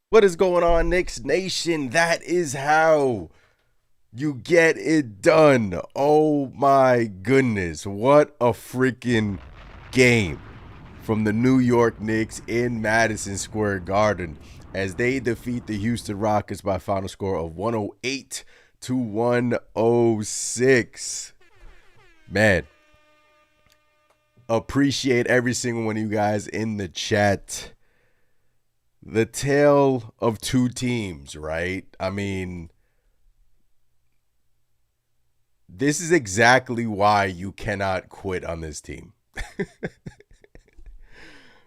What is going on, Knicks Nation? That is how you get it done. Oh my goodness. What a freaking game from the New York Knicks in Madison Square Garden as they defeat the Houston Rockets by a final score of 108 to 106. Man, appreciate every single one of you guys in the chat. The tale of two teams, right? I mean, this is exactly why you cannot quit on this team.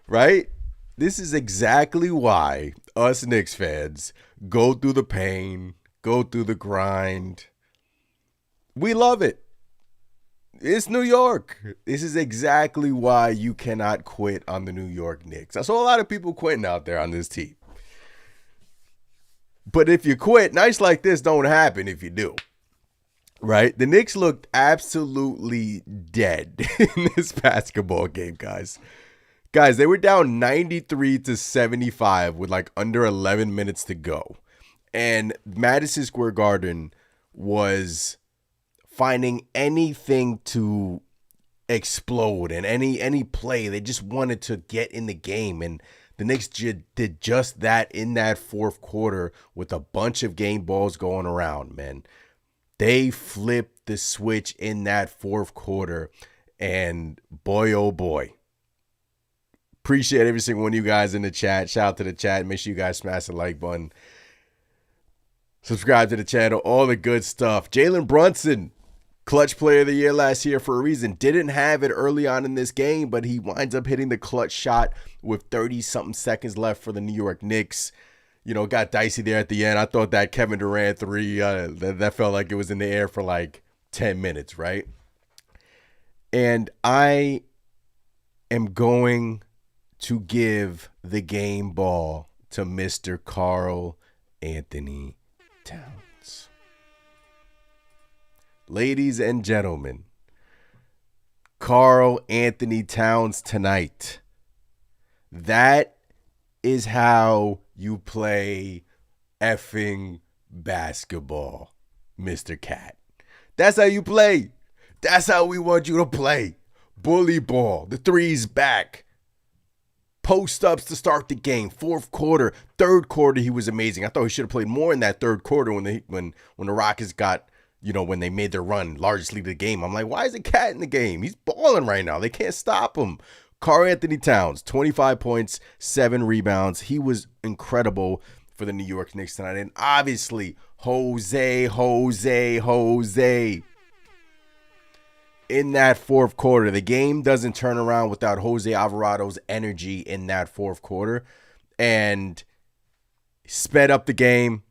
Right? This is exactly why us Knicks fans go through the pain, go through the grind. We love it. It's New York. This is exactly why you cannot quit on the New York Knicks. I saw a lot of people quitting out there on this team. But if you quit, nights like this don't happen if you do. Right? The Knicks looked absolutely dead in this basketball game, guys. Guys, they were down 93 to 75 with like under 11 minutes to go. And Madison Square Garden was finding anything to explode and any play. They just wanted to get in the game. And the Knicks did just that in that fourth quarter with a bunch of game balls going around, man. They flipped the switch in that fourth quarter. And boy, oh boy. Appreciate every single one of you guys in the chat. Shout out to the chat. Make sure you guys smash the like button. Subscribe to the channel. All the good stuff. Jalen Brunson. Clutch player of the year last year for a reason. Didn't have it early on in this game, but he winds up hitting the clutch shot with 30-something seconds left for the New York Knicks. You know, got dicey there at the end. I thought that Kevin Durant three, that felt like it was in the air for like 10 minutes, right? And I am going to give the game ball to Mr. Karl Anthony Towns. Ladies and gentlemen, Karl Anthony Towns tonight. That is how you play effing basketball, Mr. Cat. That's how you play. That's how we want you to play. Bully ball. The three's back. Post-ups to start the game. Fourth quarter. Third quarter, he was amazing. I thought he should have played more in that third quarter when the Rockets got, you know, when they made their run, largest lead of the game. I'm like, why is the Cat in the game? He's balling right now. They can't stop him. Karl Anthony Towns, 25 points, 7 rebounds. He was incredible for the New York Knicks tonight. And obviously, Jose. In that fourth quarter, the game doesn't turn around without Jose Alvarado's energy in that fourth quarter. And sped up the game.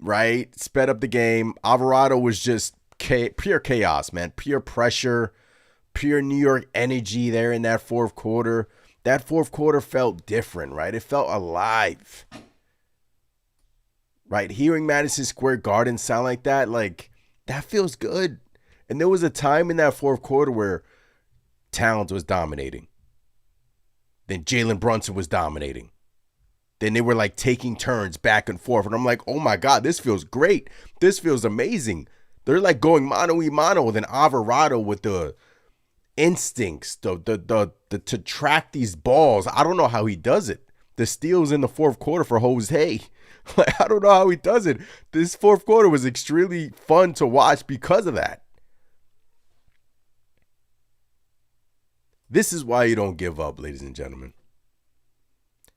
Right? Sped up the game. Alvarado was just pure chaos, man. Pure pressure, pure New York energy there in that fourth quarter. That fourth quarter felt different, right? It felt alive. Right? Hearing Madison Square Garden sound like that feels good. And there was a time in that fourth quarter where Towns was dominating. Then Jalen Brunson was dominating. Then they were like taking turns back and forth. And I'm like, oh my God, this feels great. This feels amazing. They're like going mano-y-mano. Then Alvarado with the instincts to track these balls. I don't know how he does it. The steals in the fourth quarter for Jose. Like, I don't know how he does it. This fourth quarter was extremely fun to watch because of that. This is why you don't give up, ladies and gentlemen.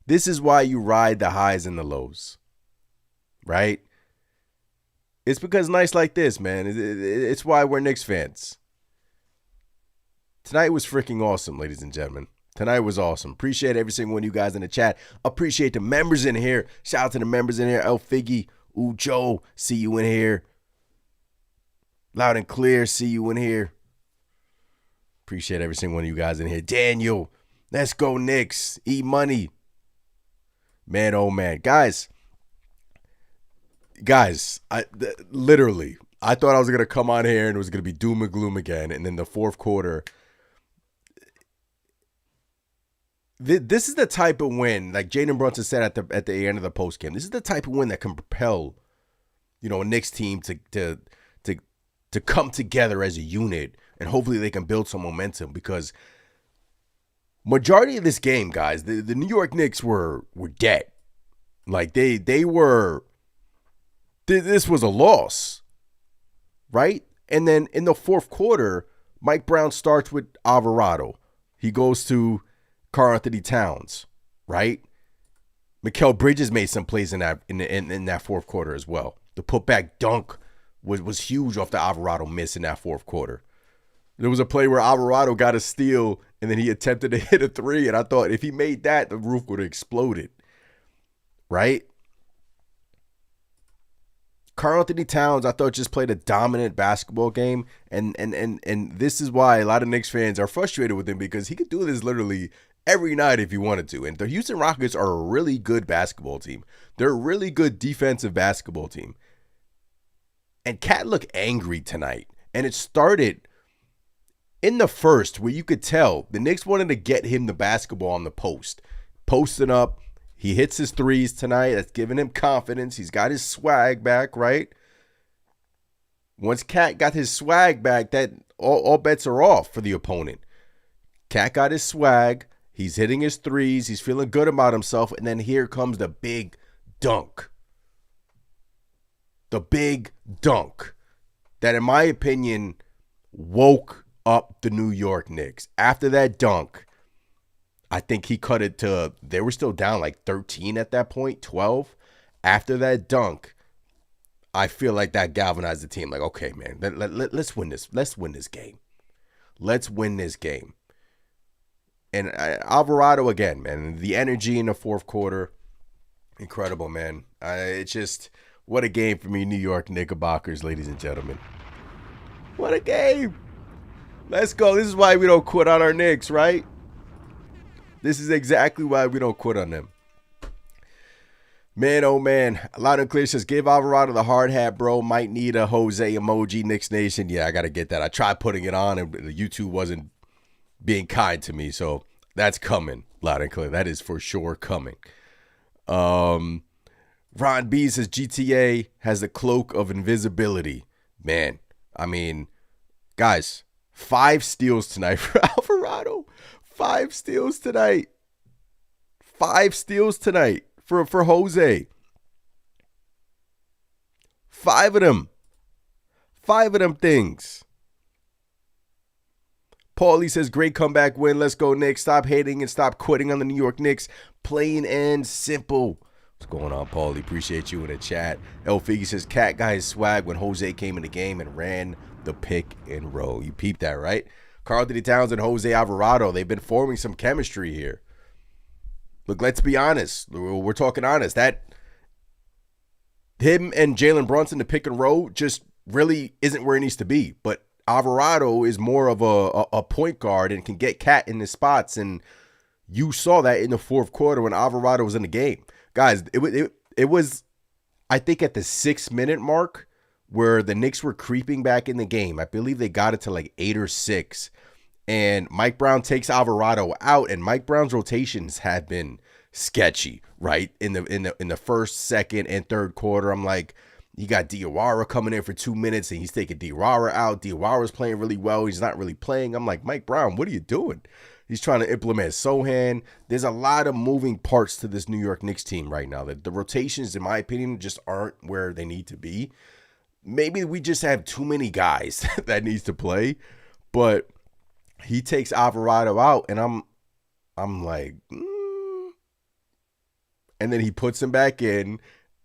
This is why you ride the highs and the lows, right? It's because nights like this, man. It's why we're Knicks fans. Tonight was freaking awesome, ladies and gentlemen. Tonight was awesome. Appreciate every single one of you guys in the chat. Appreciate the members in here. Shout out to the members in here. El Figgy, Ooh Joe, see you in here. Loud and clear, see you in here. Appreciate every single one of you guys in here. Daniel, let's go Knicks. E-Money. Man, oh man. Guys, literally, I thought I was going to come on here and it was going to be doom and gloom again. And then the fourth quarter, this is the type of win, like Jalen Brunson said at the end of the post game. This is the type of win that can propel, a Knicks team to come together as a unit, and hopefully they can build some momentum, because majority of this game, guys, the New York Knicks were dead. Like they were. This was a loss, right? And then in the fourth quarter, Mike Brown starts with Alvarado. He goes to Karl-Anthony Towns, right? Mikal Bridges made some plays in that fourth quarter as well. The putback dunk was huge off the Alvarado miss in that fourth quarter. There was a play where Alvarado got a steal and then he attempted to hit a three, and I thought if he made that, the roof would have exploded, right? Karl-Anthony Towns, I thought, just played a dominant basketball game, and this is why a lot of Knicks fans are frustrated with him, because he could do this literally every night if he wanted to. And the Houston Rockets are a really good basketball team. They're a really good defensive basketball team. And Cat looked angry tonight, and it started in the first, where you could tell the Knicks wanted to get him the basketball on the post, posting up. He hits his threes tonight. That's giving him confidence. He's got his swag back, right? Once Cat got his swag back, that all bets are off for the opponent. Cat got his swag. He's hitting his threes. He's feeling good about himself. And then here comes the big dunk. The big dunk that, in my opinion, woke up the New York Knicks. After that dunk, I think he cut it to, they were still down like 13 at that point, 12. After that dunk, I feel like that galvanized the team. Like, okay, man, let's win this. Let's win this game. Let's win this game. And Alvarado again, man, the energy in the fourth quarter, incredible, man. It's just, what a game for me, New York Knickerbockers, ladies and gentlemen. What a game. Let's go. This is why we don't quit on our Knicks, right? This is exactly why we don't quit on them. Man, oh man. Loud and clear says, give Alvarado the hard hat, bro. Might need a Jose emoji, Knicks Nation. Yeah, I got to get that. I tried putting it on, and the YouTube wasn't being kind to me. So that's coming, loud and clear. That is for sure coming. Ron B says, GTA has the cloak of invisibility. Man, I mean, guys, 5 steals tonight for Alvarado. 5 steals tonight. 5 steals tonight for Jose. 5 of them. 5 of them things. Paulie says, great comeback win. Let's go, Knicks. Stop hating and stop quitting on the New York Knicks. Plain and simple. What's going on, Paulie? Appreciate you in the chat. El Figgy says, Cat got his swag when Jose came in the game and ran the pick and roll. You peeped that, right? Karl-Anthony Towns and Jose Alvarado, they've been forming some chemistry here. Look, let's be honest. We're talking honest. That him and Jalen Brunson, the pick and roll, just really isn't where it needs to be. But Alvarado is more of a point guard and can get Cat in his spots. And you saw that in the fourth quarter when Alvarado was in the game. Guys, it was, I think, at the 6-minute mark, where the Knicks were creeping back in the game. I believe they got it to like 8 or 6. And Mike Brown takes Alvarado out, and Mike Brown's rotations had been sketchy, right? In the first, second, and third quarter. I'm like, you got Diawara coming in for 2 minutes, and he's taking Diawara out. Diawara's playing really well. He's not really playing. I'm like, Mike Brown, what are you doing? He's trying to implement Sohan. There's a lot of moving parts to this New York Knicks team right now. The rotations, in my opinion, just aren't where they need to be. Maybe we just have too many guys that needs to play, but he takes Alvarado out, and I'm like, and then he puts him back in,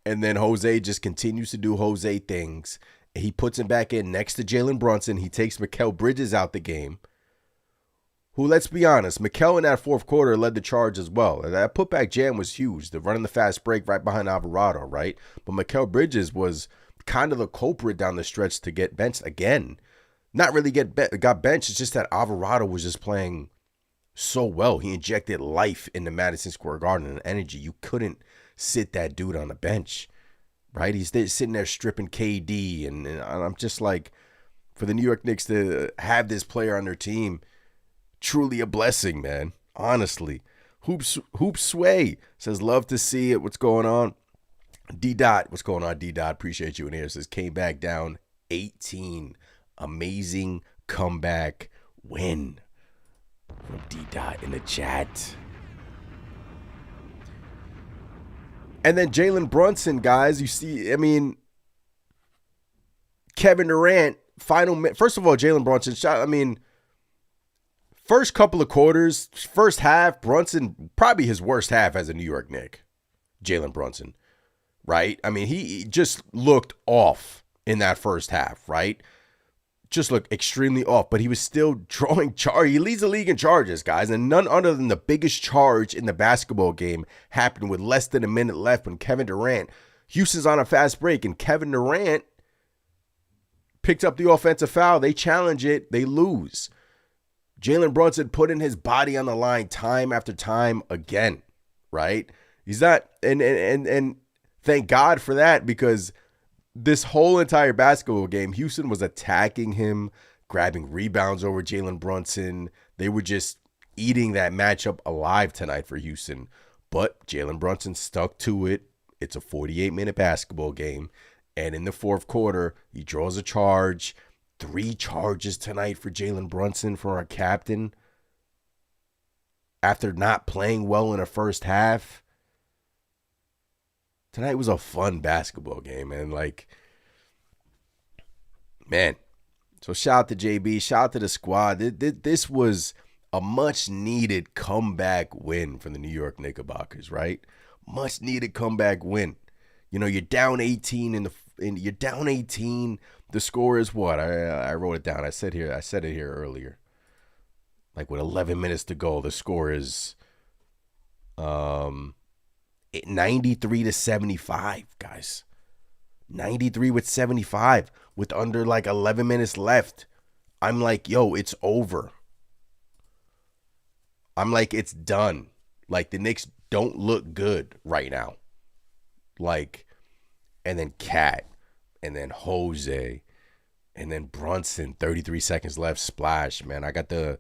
and then Jose just continues to do Jose things. He puts him back in next to Jalen Brunson. He takes Mikal Bridges out the game, who, let's be honest, Mikal in that fourth quarter led the charge as well. That putback jam was huge. The running the fast break right behind Alvarado, right? But Mikal Bridges was kind of the culprit down the stretch to get benched again. Not really got benched. It's just that Alvarado was just playing so well. He injected life into Madison Square Garden and energy. You couldn't sit that dude on the bench, right? He's sitting there stripping KD. And I'm just like, for the New York Knicks to have this player on their team, truly a blessing, man. Honestly. Hoop Sway says, love to see it. What's going on? D-Dot. What's going on, D-Dot? Appreciate you in here. Says, came back down 18. Amazing comeback win from D-Dot in the chat. And then Jalen Brunson, guys, you see, I mean, Kevin Durant, first of all, Jalen Brunson shot, I mean, first couple of quarters, first half, Brunson, probably his worst half as a New York Knick, Jalen Brunson, right? I mean, he just looked off in that first half, right? Just looked extremely off, but he was still drawing charge. He leads the league in charges, guys, and none other than the biggest charge in the basketball game happened with less than a minute left when Kevin Durant, Houston's on a fast break, and Kevin Durant picked up the offensive foul. They challenge it. They lose. Jalen Brunson put in his body on the line time after time again, right? He's not, and thank God for that, because this whole entire basketball game, Houston was attacking him, grabbing rebounds over Jalen Brunson. They were just eating that matchup alive tonight for Houston. But Jalen Brunson stuck to it. It's a 48-minute basketball game. And in the fourth quarter, he draws a charge. 3 charges tonight for Jalen Brunson, for our captain, after not playing well in the first half. Tonight was a fun basketball game, and like, man. So shout out to JB, shout out to the squad. This was a much needed comeback win for the New York Knickerbockers, right? Much needed comeback win. You know, you're down 18 you're down 18. The score is what? I wrote it down. I said it here earlier. Like with 11 minutes to go, the score is 93-75, guys. 93-75 with under like 11 minutes left. I'm like, yo, it's over. I'm like, it's done. Like, the Knicks don't look good right now. Like, and then Cat, and then Jose, and then Brunson, 33 seconds left, splash, man. I got the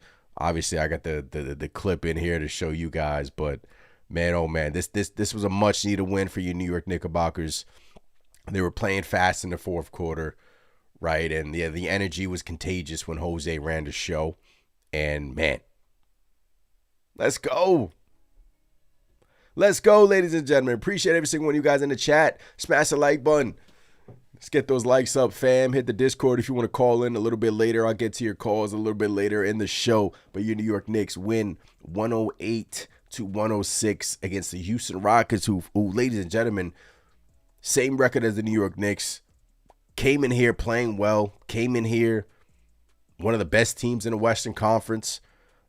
clip in here to show you guys, but man, oh man, this was a much needed win for you New York Knickerbockers. They were playing fast in the fourth quarter, right? And the energy was contagious when Jose ran the show. And man, let's go. Let's go, ladies and gentlemen. Appreciate every single one of you guys in the chat. Smash the like button. Let's get those likes up, fam. Hit the Discord if you want to call in a little bit later. I'll get to your calls a little bit later in the show. But your New York Knicks win 108-106 against the Houston Rockets, who, ladies and gentlemen, same record as the New York Knicks. Came in here playing well. Came in here one of the best teams in the Western Conference.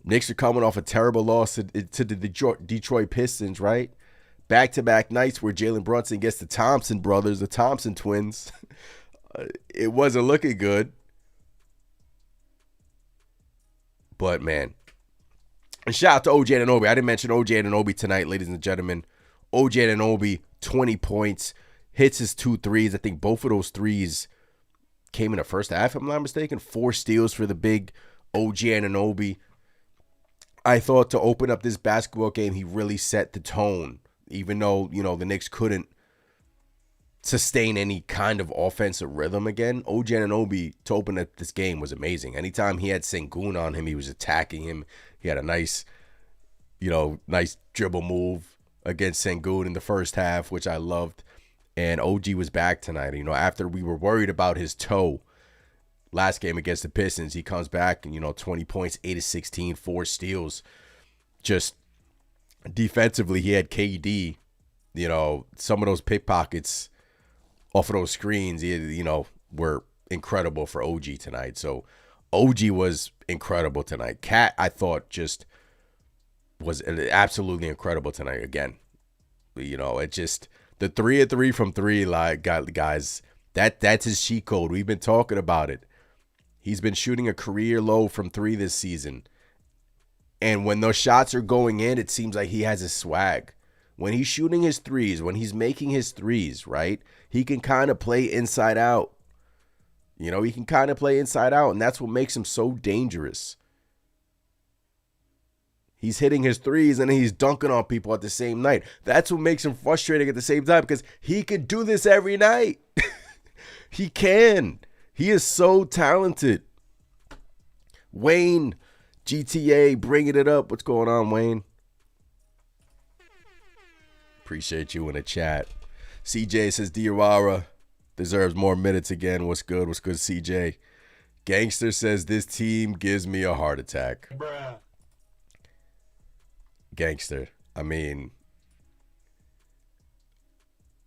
Knicks are coming off a terrible loss to the Detroit Pistons, right? Back-to-back nights where Jalen Brunson gets the Thompson brothers, the Thompson twins. It wasn't looking good. But, man. And shout out to OG Anunoby. I didn't mention OG Anunoby tonight, ladies and gentlemen. OG Anunoby, 20 points. Hits his 2 threes. I think both of those threes came in the first half, if I'm not mistaken. 4 steals for the big OG Anunoby. I thought to open up this basketball game, he really set the tone. Even though, you know, the Knicks couldn't sustain any kind of offensive rhythm again, OG Anunoby to open up this game was amazing. Anytime he had Sengun on him, he was attacking him. He had a nice dribble move against Sengun in the first half, which I loved. And OG was back tonight. You know, after we were worried about his toe last game against the Pistons, he comes back and, 20 points, 8 of 16, 4 steals. Just defensively, he had KD, some of those pickpockets off of those screens, were incredible for OG tonight. So OG was incredible tonight. Cat, I thought, just was absolutely incredible tonight again. It just, the 3 of 3 from 3, like, guys, that's his cheat code. We've been talking about it. He's been shooting a career low from 3 this season. And when those shots are going in, it seems like he has a swag. When he's shooting his threes, when he's making his threes, right, he can kind of play inside out. He can kind of play inside out, and that's what makes him so dangerous. He's hitting his threes, and then he's dunking on people at the same night. That's what makes him frustrating at the same time, because he can do this every night. He can. He is so talented. Wayne, GTA, bringing it up. What's going on, Wayne? Appreciate you in the chat. CJ says Diawara deserves more minutes again. What's good? What's good, CJ? Gangster says this team gives me a heart attack. Bruh. Gangster, I mean,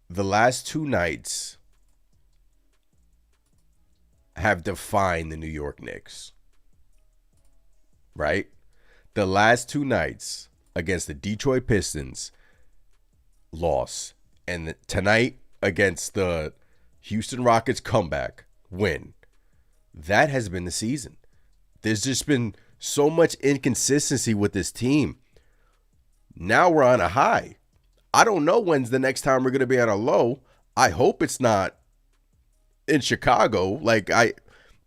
the last 2 nights have defined the New York Knicks, right? The last 2 nights against the Detroit Pistons, loss, and tonight against the Houston Rockets comeback, win. That has been the season. There's just been so much inconsistency with this team. Now we're on a high. I don't know when's the next time we're going to be on a low. I hope it's not in Chicago.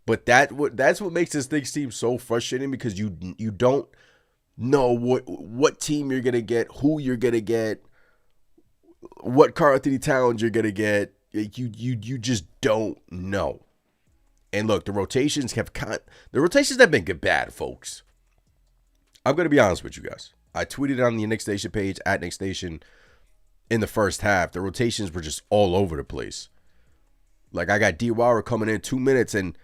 But that's what makes this Knicks team so frustrating, because you don't know what team you're going to get, who you're going to get, what Karl Anthony Towns you're going to get. You just don't know. And look, the rotations have been bad, folks. I'm going to be honest with you guys. I tweeted on the Knicks Nation page, at Knicks Nation, in the first half. The rotations were just all over the place. Like, I got Diawara coming in 2 minutes and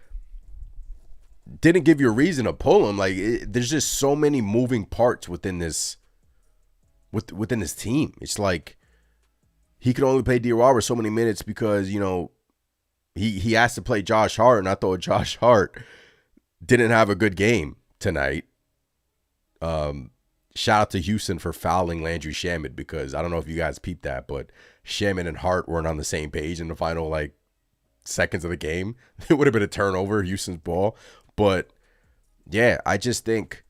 didn't give you a reason to pull him. Like, there's just so many moving parts within this team. It's like he could only play Diawara so many minutes because, he has to play Josh Hart, and I thought Josh Hart didn't have a good game tonight. Shout out to Houston for fouling Landry Shamet, because I don't know if you guys peeped that, but Shamet and Hart weren't on the same page in the final seconds of the game. It would have been a turnover, Houston's ball. But yeah, I just think,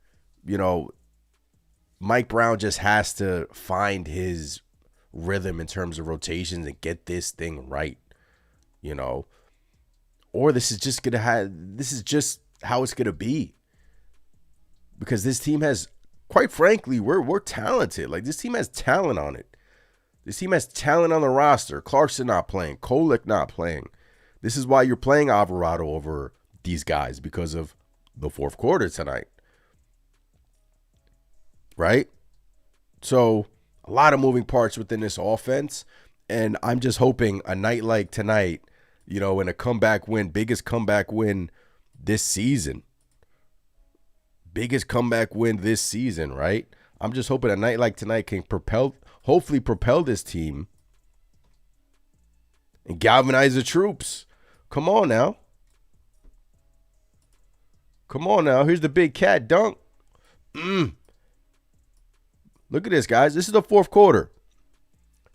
Mike Brown just has to find his rhythm in terms of rotations and get this thing right, or this is just how it's gonna be, because this team has, quite frankly, we're talented. Like, this team has talent on it. This team has talent on the roster. Clarkson not playing. Kolek not playing. This is why you're playing Alvarado over these guys, because of the fourth quarter tonight. Right? So, a lot of moving parts within this offense. And I'm just hoping a night like tonight, in a comeback win, biggest comeback win this season. Biggest comeback win this season, right? I'm just hoping a night like tonight can hopefully propel this team and galvanize the troops. Come on now. Here's the big cat dunk. Look at this, guys. This is the fourth quarter.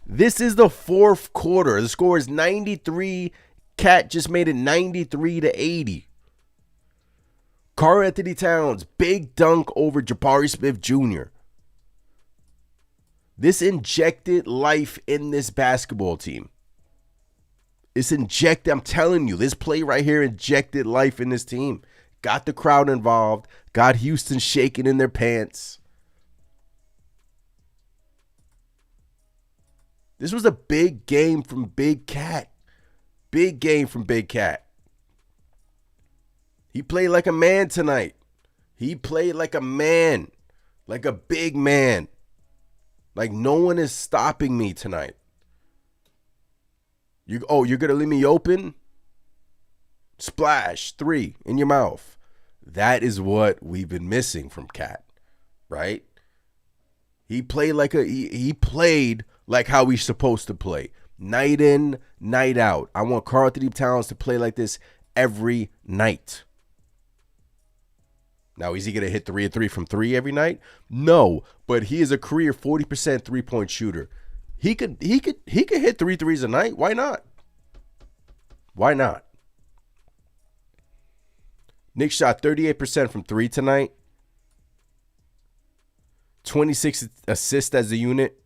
The score is 93. Cat just made it 93-80. Karl Anthony Towns, big dunk over Jabari Smith Jr. This injected life in this basketball team. I'm telling you, this play right here injected life in this team. Got the crowd involved, got Houston shaking in their pants. This was a big game from Big Cat. Big game from Big Cat. He played like a man tonight. He played like a man. Like a big man. Like, no one is stopping me tonight. You're going to leave me open? Splash, 3 in your mouth. That is what we've been missing from Cat, right? He played like how he's supposed to play. Night in, night out. I want Karl-Anthony Towns to play like this every night. Now, is he going to hit 3 and 3 from 3 every night? No, but he is a career 40% three-point shooter. He could hit 3 threes a night. Why not? Why not? Knicks shot 38% from 3 tonight. 26 assists as a unit.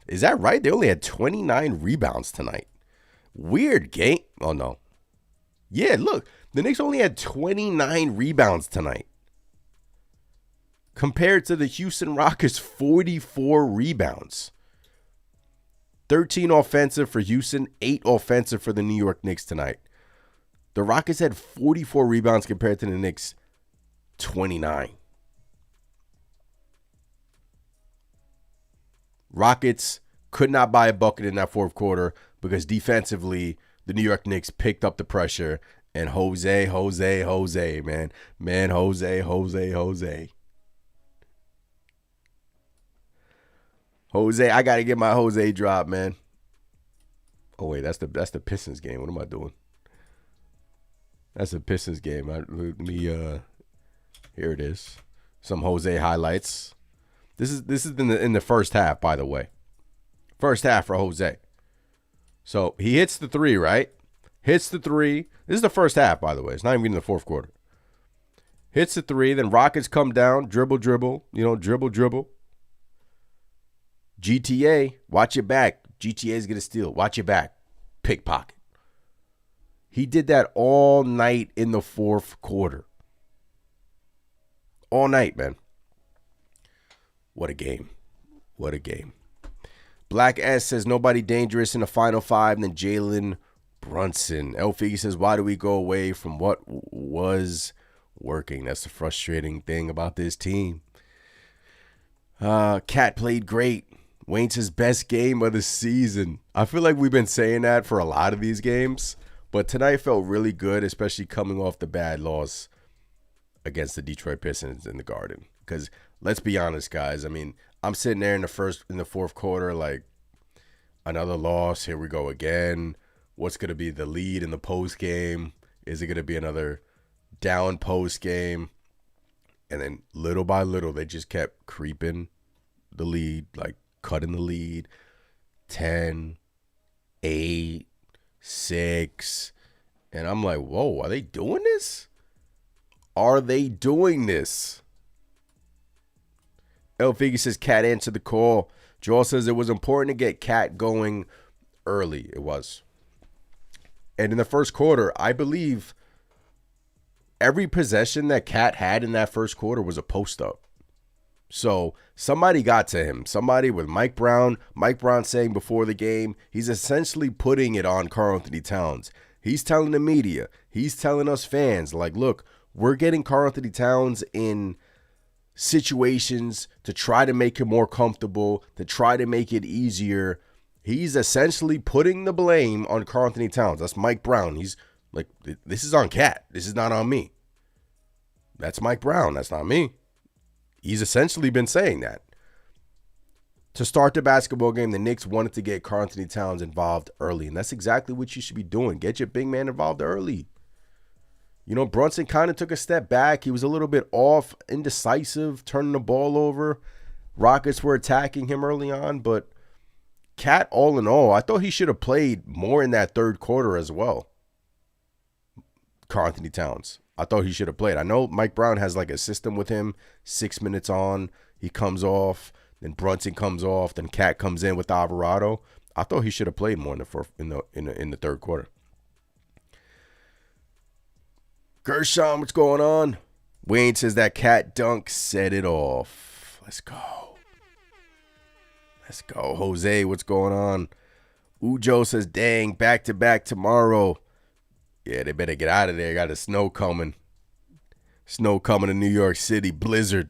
Is that right? They only had 29 rebounds tonight. Weird game. Oh, no. Yeah, look. The Knicks only had 29 rebounds tonight. Compared to the Houston Rockets' 44 rebounds. 13 offensive for Houston, 8 offensive for the New York Knicks tonight. The Rockets had 44 rebounds compared to the Knicks' 29. Rockets could not buy a bucket in that fourth quarter because defensively, the New York Knicks picked up the pressure. And Jose, man. Man, Jose. Jose, I got to get my Jose drop, man. Oh, wait, that's the Pistons game. What am I doing? That's the Pistons game. Here it is. Some Jose highlights. This is in the first half, by the way. First half for Jose. So he hits the 3, right? Hits the 3. This is the first half, by the way. It's not even in the fourth quarter. Hits the 3. Then Rockets come down. Dribble. Dribble. GTA, watch your back. GTA's going to steal. Watch your back. Pickpocket. He did that all night in the fourth quarter. All night, man. What a game. Black S says nobody dangerous in the final 5 than Jalen Brunson. El Figgy says, why do we go away from what was working? That's the frustrating thing about this team. Cat played great. Wayne's his best game of the season. I feel like we've been saying that for a lot of these games, but tonight felt really good, especially coming off the bad loss against the Detroit Pistons in the Garden. Because let's be honest, guys. I mean, I'm sitting there in the fourth quarter, like, another loss. Here we go again. What's going to be the lead in the post game? Is it going to be another down post game? And then little by little, they just kept creeping the lead, like cutting the lead. 10, 8, 6. And I'm like, whoa, are they doing this? Are they doing this? El Figgy says Cat answered the call. Joel says it was important to get Cat going early. It was. And in the first quarter, I believe every possession that Cat had in that first quarter was a post-up. So somebody got to him. Somebody with Mike Brown. Mike Brown saying before the game, he's essentially putting it on Karl-Anthony Towns. He's telling the media. He's telling us fans, like, look, we're getting Karl-Anthony Towns in situations to try to make him more comfortable, to try to make it easier. He's essentially putting the blame on Karl-Anthony Towns. That's Mike Brown. He's like, this is on Cat. This is not on me. That's Mike Brown. That's not me. He's essentially been saying that. To start the basketball game, the Knicks wanted to get Karl-Anthony Towns involved early, and that's exactly what you should be doing. Get your big man involved early. You know, Brunson kind of took a step back. He was a little bit off, indecisive, turning the ball over. Rockets were attacking him early on, but Cat, all in all, I thought he should have played more in that third quarter as well. Karl-Anthony Towns. I thought he should have played. I know Mike Brown has like a system with him. 6 minutes on, he comes off, then Brunson comes off, then Cat comes in with Alvarado. I thought he should have played more in the third quarter. Gershon, what's going on? Wayne says that Cat dunk set it off. Let's go. Let's go. Jose, what's going on? Ujo says, dang, back-to-back tomorrow. Yeah, they better get out of there. Got the snow coming. Snow coming to New York City. Blizzard.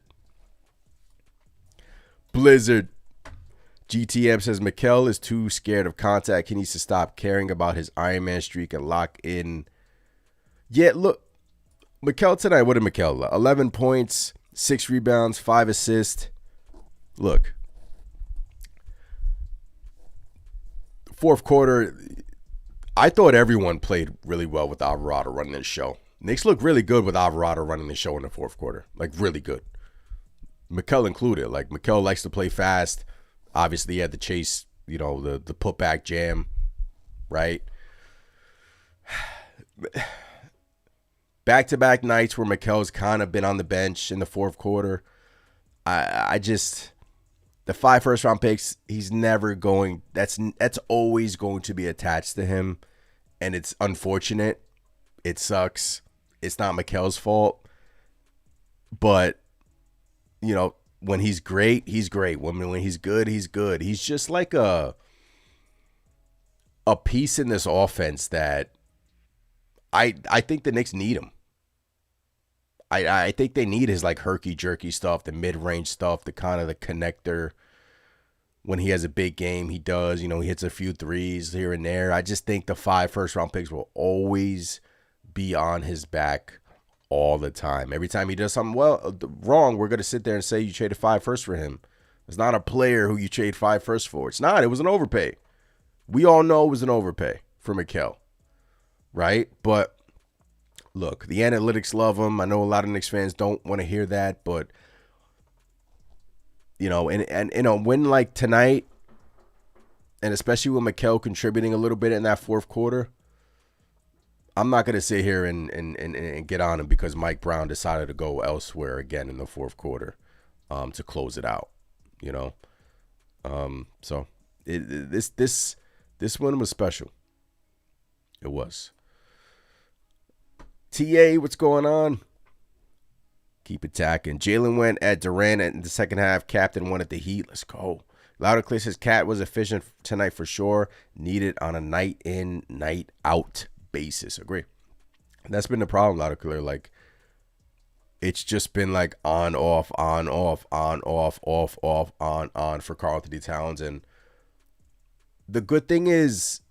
GTM says, Mikal is too scared of contact. He needs to stop caring about his Iron Man streak and lock in. Yeah, look. Mikal tonight, what did Mikal? 11 points, 6 rebounds, 5 assists. Look, Fourth quarter, I thought everyone played really well with Alvarado running the show. Knicks looked really good with Alvarado running the show in the fourth quarter. Like, really good. Mikal included. Like, Mikal likes to play fast. Obviously, he had to chase, the putback jam, right? Back-to-back nights where Mikal's kind of been on the bench in the fourth quarter. The 5 first-round picks, he's never going. That's always going to be attached to him, and it's unfortunate. It sucks. It's not Mikal's fault, but when he's great, he's great. When he's good, he's good. He's just like a piece in this offense that I think the Knicks need him. I think they need his like herky-jerky stuff, the mid-range stuff, the kind of the connector. When he has a big game, he does. He hits a few threes here and there. I just think the 5 first-round picks will always be on his back all the time. Every time he does something wrong, we're going to sit there and say you traded 5 firsts for him. It's not a player who you trade 5 firsts for. It's not. It was an overpay. We all know it was an overpay for Mikal, right? But look, the analytics love him. I know a lot of Knicks fans don't want to hear that, but and win like tonight, and especially with Mikal contributing a little bit in that fourth quarter, I'm not going to sit here and get on him because Mike Brown decided to go elsewhere again in the fourth quarter to close it out, So this one was special. It was. TA, what's going on? Keep attacking. Jalen went at Durant in the second half. Captain won at the Heat. Let's go. Louder Clay says Cat was efficient tonight for sure. Needed on a night in, night out basis. Agree. And that's been the problem, Louder Clear. Like, it's just been like on, off, on, off, on, off, off, off, on for Karl-Anthony Towns. And the good thing is,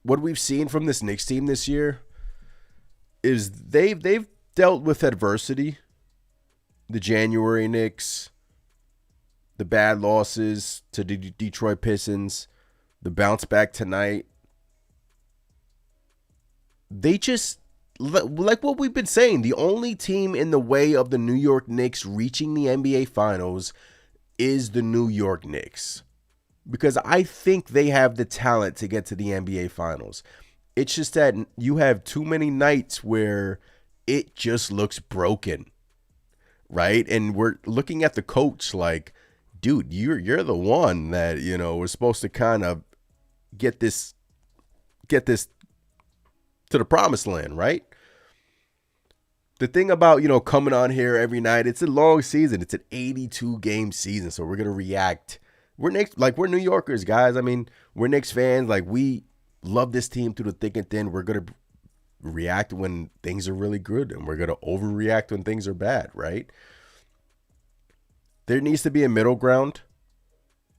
what we've seen from this Knicks team this year is they've dealt with adversity. The January Knicks, the bad losses to the Detroit Pistons, the bounce back tonight. They just, like what we've been saying, the only team in the way of the New York Knicks reaching the NBA Finals is the New York Knicks. Because I think they have the talent to get to the NBA Finals. It's just that you have too many nights where it just looks broken, right? And we're looking at the coach like, dude, you're the one that, we're supposed to kind of get this to the promised land, right? The thing about, coming on here every night, it's a long season. It's an 82-game season, so we're going to react. We're New Yorkers, guys. I mean, we're Knicks fans. Like, we love this team through the thick and thin. We're going to react when things are really good, and we're going to overreact when things are bad, right? There needs to be a middle ground.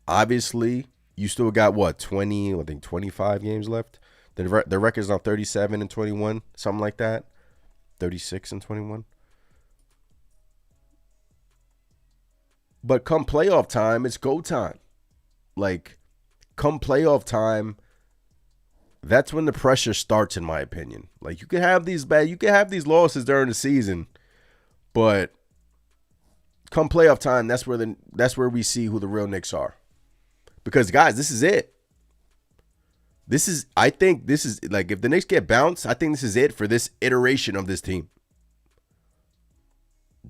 Obviously, you still got, 25 games left? The record's now 37 and 21, something like that. 36 and 21. But come playoff time, it's go time. Like, come playoff time, that's when the pressure starts, in my opinion. Like, you can have these losses during the season, but come playoff time, that's where we see who the real Knicks are. Because, guys, this is it. I think this is, like, if the Knicks get bounced, I think this is it for this iteration of this team.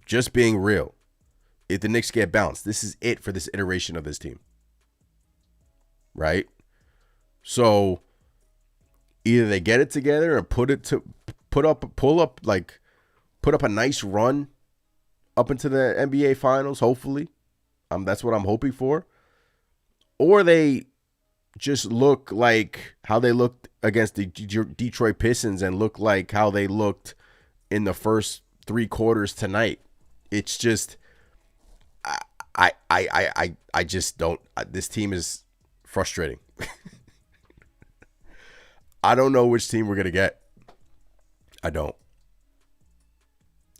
Just being real. If the Knicks get bounced, this is it for this iteration of this team. Right? So, either they get it together and put up a nice run up into the NBA Finals, hopefully. That's what I'm hoping for. Or they just look like how they looked against the Detroit Pistons and look like how they looked in the first 3 quarters tonight. It's just, I just don't. This team is frustrating. I don't know which team we're gonna get. I don't.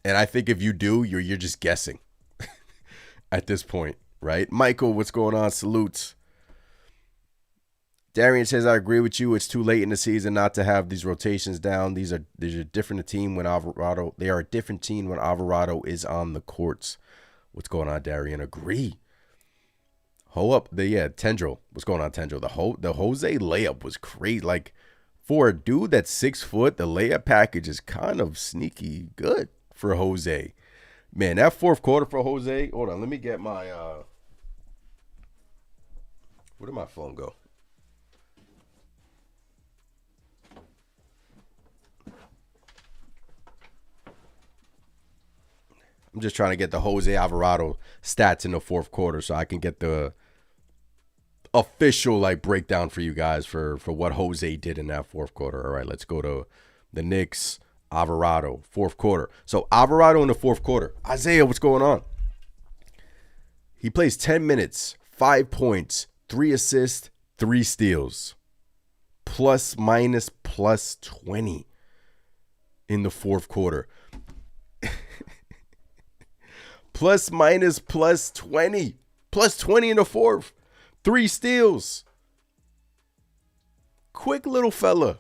And I think if you do, you're just guessing at this point, right? Michael, what's going on? Salutes. Darian says, I agree with you. It's too late in the season not to have these rotations down. There's a different team when Alvarado. They are a different team when Alvarado is on the courts. What's going on, Darian? Agree. Tendril. What's going on, Tendril? The Jose layup was crazy. Like, for a dude that's 6 foot, the layup package is kind of sneaky good for Jose. Man, that fourth quarter for Jose. Hold on, let me get my where did my phone go? I'm just trying to get the Jose Alvarado stats in the fourth quarter so I can get the official like breakdown for you guys for what Jose did in that fourth quarter. All right, let's go to the Knicks, Alvarado, fourth quarter. So Alvarado in the fourth quarter. Isaiah, what's going on? He plays 10 minutes, 5 points, 3 assists, 3 steals. Plus minus plus 20 in the fourth quarter. Plus minus plus 20. Plus 20 in the fourth. 3 steals. Quick little fella.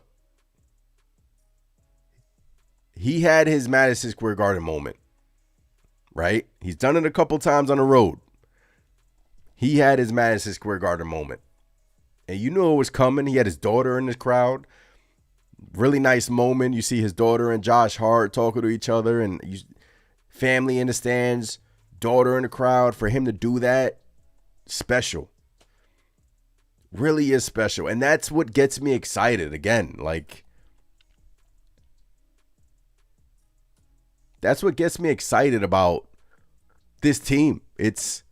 He had his Madison Square Garden moment. Right? He's done it a couple times on the road. He had his Madison Square Garden moment. And you knew it was coming. He had his daughter in the crowd. Really nice moment. You see his daughter and Josh Hart talking to each other. And family in the stands. Daughter in the crowd. For him to do that, special. Really is special. And that's what gets me excited again. Like, that's what gets me excited about this team. It's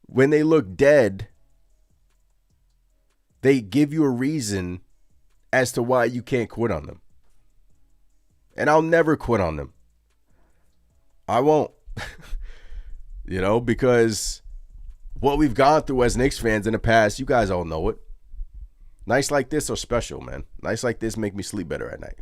when they look dead, they give you a reason as to why you can't quit on them. And I'll never quit on them. I won't. Because what we've gone through as Knicks fans in the past, you guys all know it. Nights like this are special, man. Nights like this make me sleep better at night.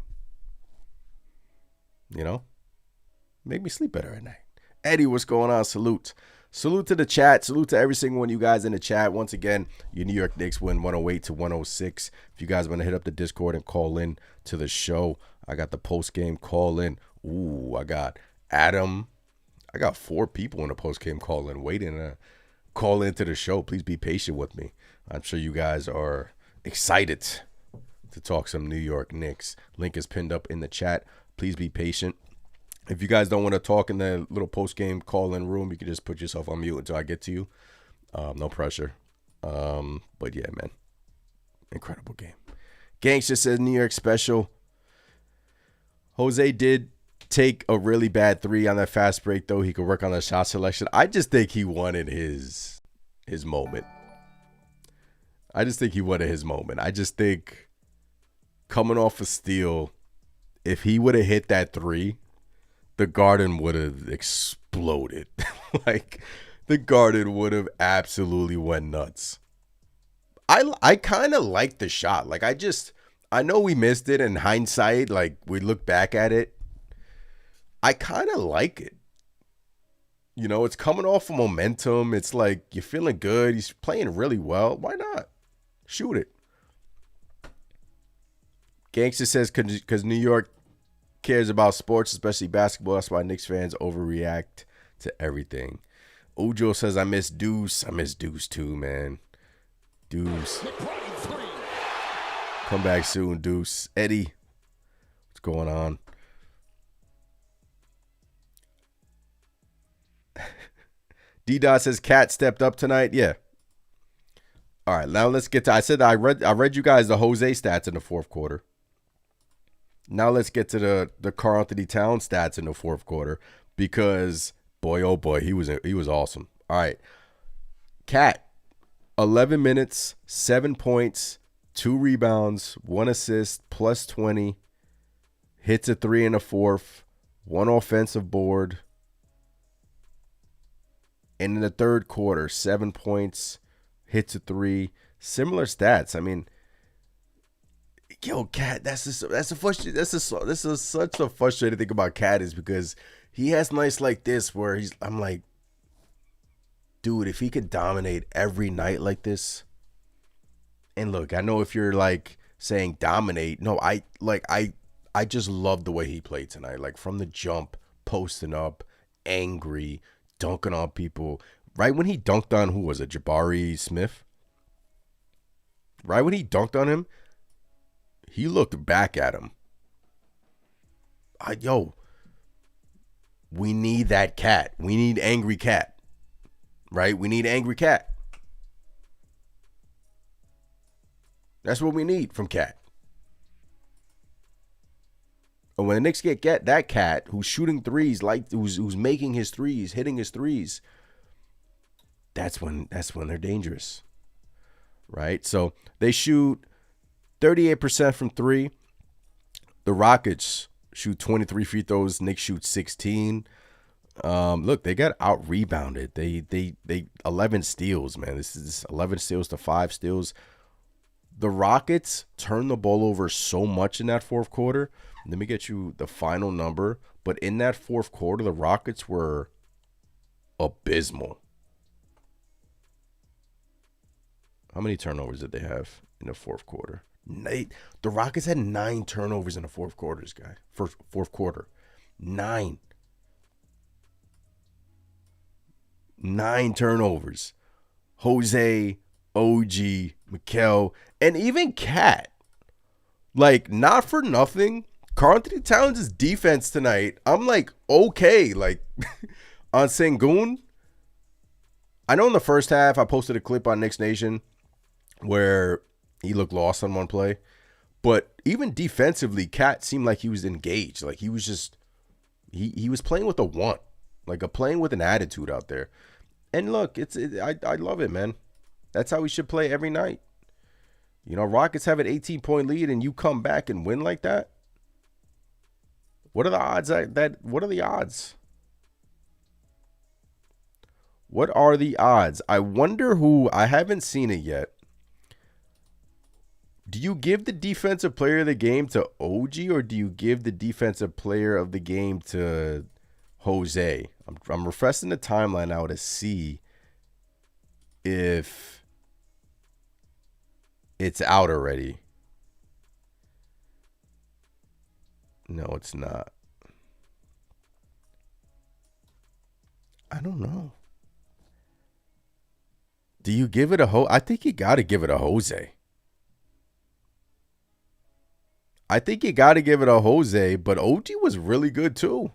Make me sleep better at night. Eddie, what's going on? Salute. Salute to the chat. Salute to every single one of you guys in the chat. Once again, your New York Knicks win 108-106. If you guys want to hit up the Discord and call in to the show, I got the post-game call in. Ooh, I got Adam. I got 4 people in the post-game call in waiting to call into the show. Please be patient with me. I'm sure you guys are excited to talk some New York Knicks. Link is pinned up in the chat. Please be patient. If you guys don't want to talk in the little post-game call-in room, you can just put yourself on mute until I get to you. No pressure. But yeah, man. Incredible game. Gangster says New York special. Jose did take a really bad 3 on that fast break, though. He could work on the shot selection. I just think he wanted his moment. I just think coming off a steal, if he would have hit that 3, the Garden would have exploded. Like, the Garden would have absolutely went nuts. I kind of like the shot. Like, I know we missed it in hindsight. Like, we look back at it. I kind of like it. It's coming off of momentum. It's like you're feeling good. He's playing really well. Why not? Shoot it. Gangster says because New York cares about sports, especially basketball. That's why Knicks fans overreact to everything. Ujo says, I miss Deuce. I miss Deuce too, man. Deuce. Come back soon, Deuce. Eddie, what's going on? D-Dot says Cat stepped up tonight. Yeah. All right, now let's get to, I said I read you guys the Jose stats in the fourth quarter. Now let's get to the Karl Anthony Towns stats in the fourth quarter, because boy, oh boy, he was awesome. All right. Cat, 11 minutes, 7 points, 2 rebounds, 1 assist, plus 20, hits a 3 in the fourth, 1 offensive board. And in the third quarter, 7 points, hits a 3, similar stats. I mean, yo, Cat, this is such a frustrating thing about Cat, is because he has nights like this where I'm like, dude, if he could dominate every night like this, And look, I know if you're like saying dominate, no, I just love the way he played tonight. Like from the jump, posting up, angry, dunking on people. Right when he dunked on, who was it, Jabari Smith? Right when he dunked on him, he looked back at him. Yo, we need that cat. We need angry cat. Right? We need angry cat. That's what we need from cat. And when the Knicks get that cat who's shooting threes, like who's making his threes, hitting his threes, that's when they're dangerous. Right? So they shoot 38% from three. The Rockets shoot 23 free throws. Knicks shoot 16. Look, they got out rebounded. They 11 steals, man. This is 11 steals to 5 steals. The Rockets turned the ball over so much in that fourth quarter. Let me get you the final number. But in that fourth quarter, the Rockets were abysmal. How many turnovers did they have in the fourth quarter? The Rockets had 9 turnovers in the fourth quarter. 9. 9 turnovers. Jose, OG, Mikal, and even Cat. Like, not for nothing, Karl-Anthony Towns' defense tonight, I'm like, okay. Like, on Sengun, I know in the first half, I posted a clip on Knicks Nation where he looked lost on one play. But even defensively, Cat seemed like he was engaged. Like, he was just, he was playing with a want. Like, playing with an attitude out there. And look, I love it, man. That's how we should play every night. You know, Rockets have an 18-point lead and you come back and win like that. What are the odds what are the odds? What are the odds? I wonder who, I haven't seen it yet. Do you give the defensive player of the game to OG or do you give the defensive player of the game to Jose? I'm refreshing the timeline now to see if it's out already. No, it's not. I don't know. Do you give it a I think you got to give it a Jose. I think you got to give it a Jose, but OG was really good too.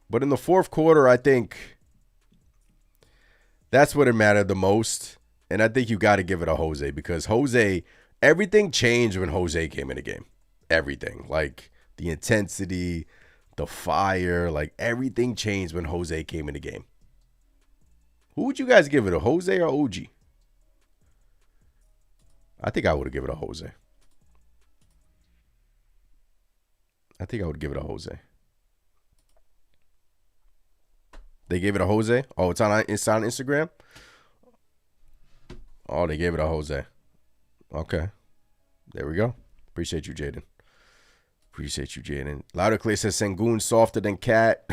But in the fourth quarter, I think that's what it mattered the most. And I think you got to give it a Jose because Jose, everything changed when Jose came in the game. Everything. Like the intensity, the fire, like everything changed when Jose came in the game. Who would you guys give it, a Jose or OG? I think I would have given it a Jose. I think I would give it a Jose. They gave it a Jose? Oh, it's on Instagram? Oh, they gave it a Jose. Okay. There we go. Appreciate you, Jaden. Appreciate you, Jaden. Louder Clay says Sengun softer than Cat.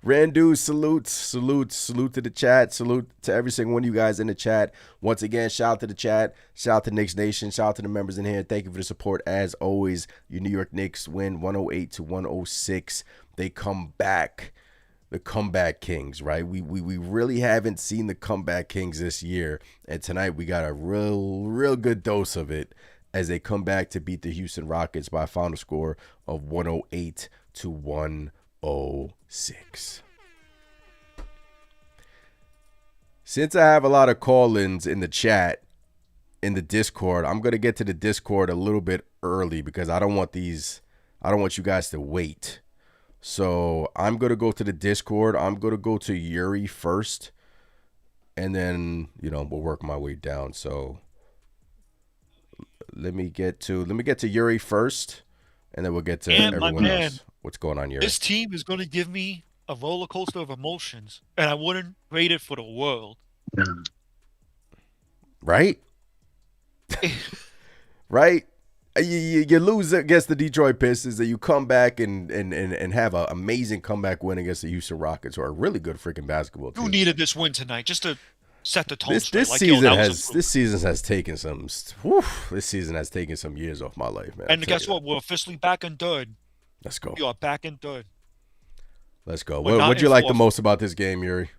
Randu, salute to the chat. Salute to every single one of you guys in the chat. Once again, shout out to the chat. Shout out to Knicks Nation. Shout out to the members in here. Thank you for the support. As always, your New York Knicks win 108-106. They come back. The comeback kings, right? We really haven't seen the comeback kings this year. And tonight we got a real good dose of it as they come back to beat the Houston Rockets by a final score of 108-106. Since I have a lot of call-ins in the chat, in the Discord, I'm going to get to the Discord a little bit early because I don't want you guys to wait. So I'm going to go to the Discord. I'm going to go to Yuri first. And then, we'll work my way down. So let me get to Yuri first. And then we'll get to everyone else. What's going on, Yuri? This team is going to give me a roller coaster of emotions. And I wouldn't trade it for the world. Right? Right? You lose against the Detroit Pistons, and you come back and have an amazing comeback win against the Houston Rockets, who are a really good freaking basketball team. You needed this win tonight, just to set the tone This straight. this Like, yo, season that was a has group. this season has taken some. Whew, this season has taken some years off my life, man. I And tell guess you that. what? We're officially back in third. Let's go. We are back in third. Let's go. We're What not what'd in you like the fourth. most about this game, Yuri?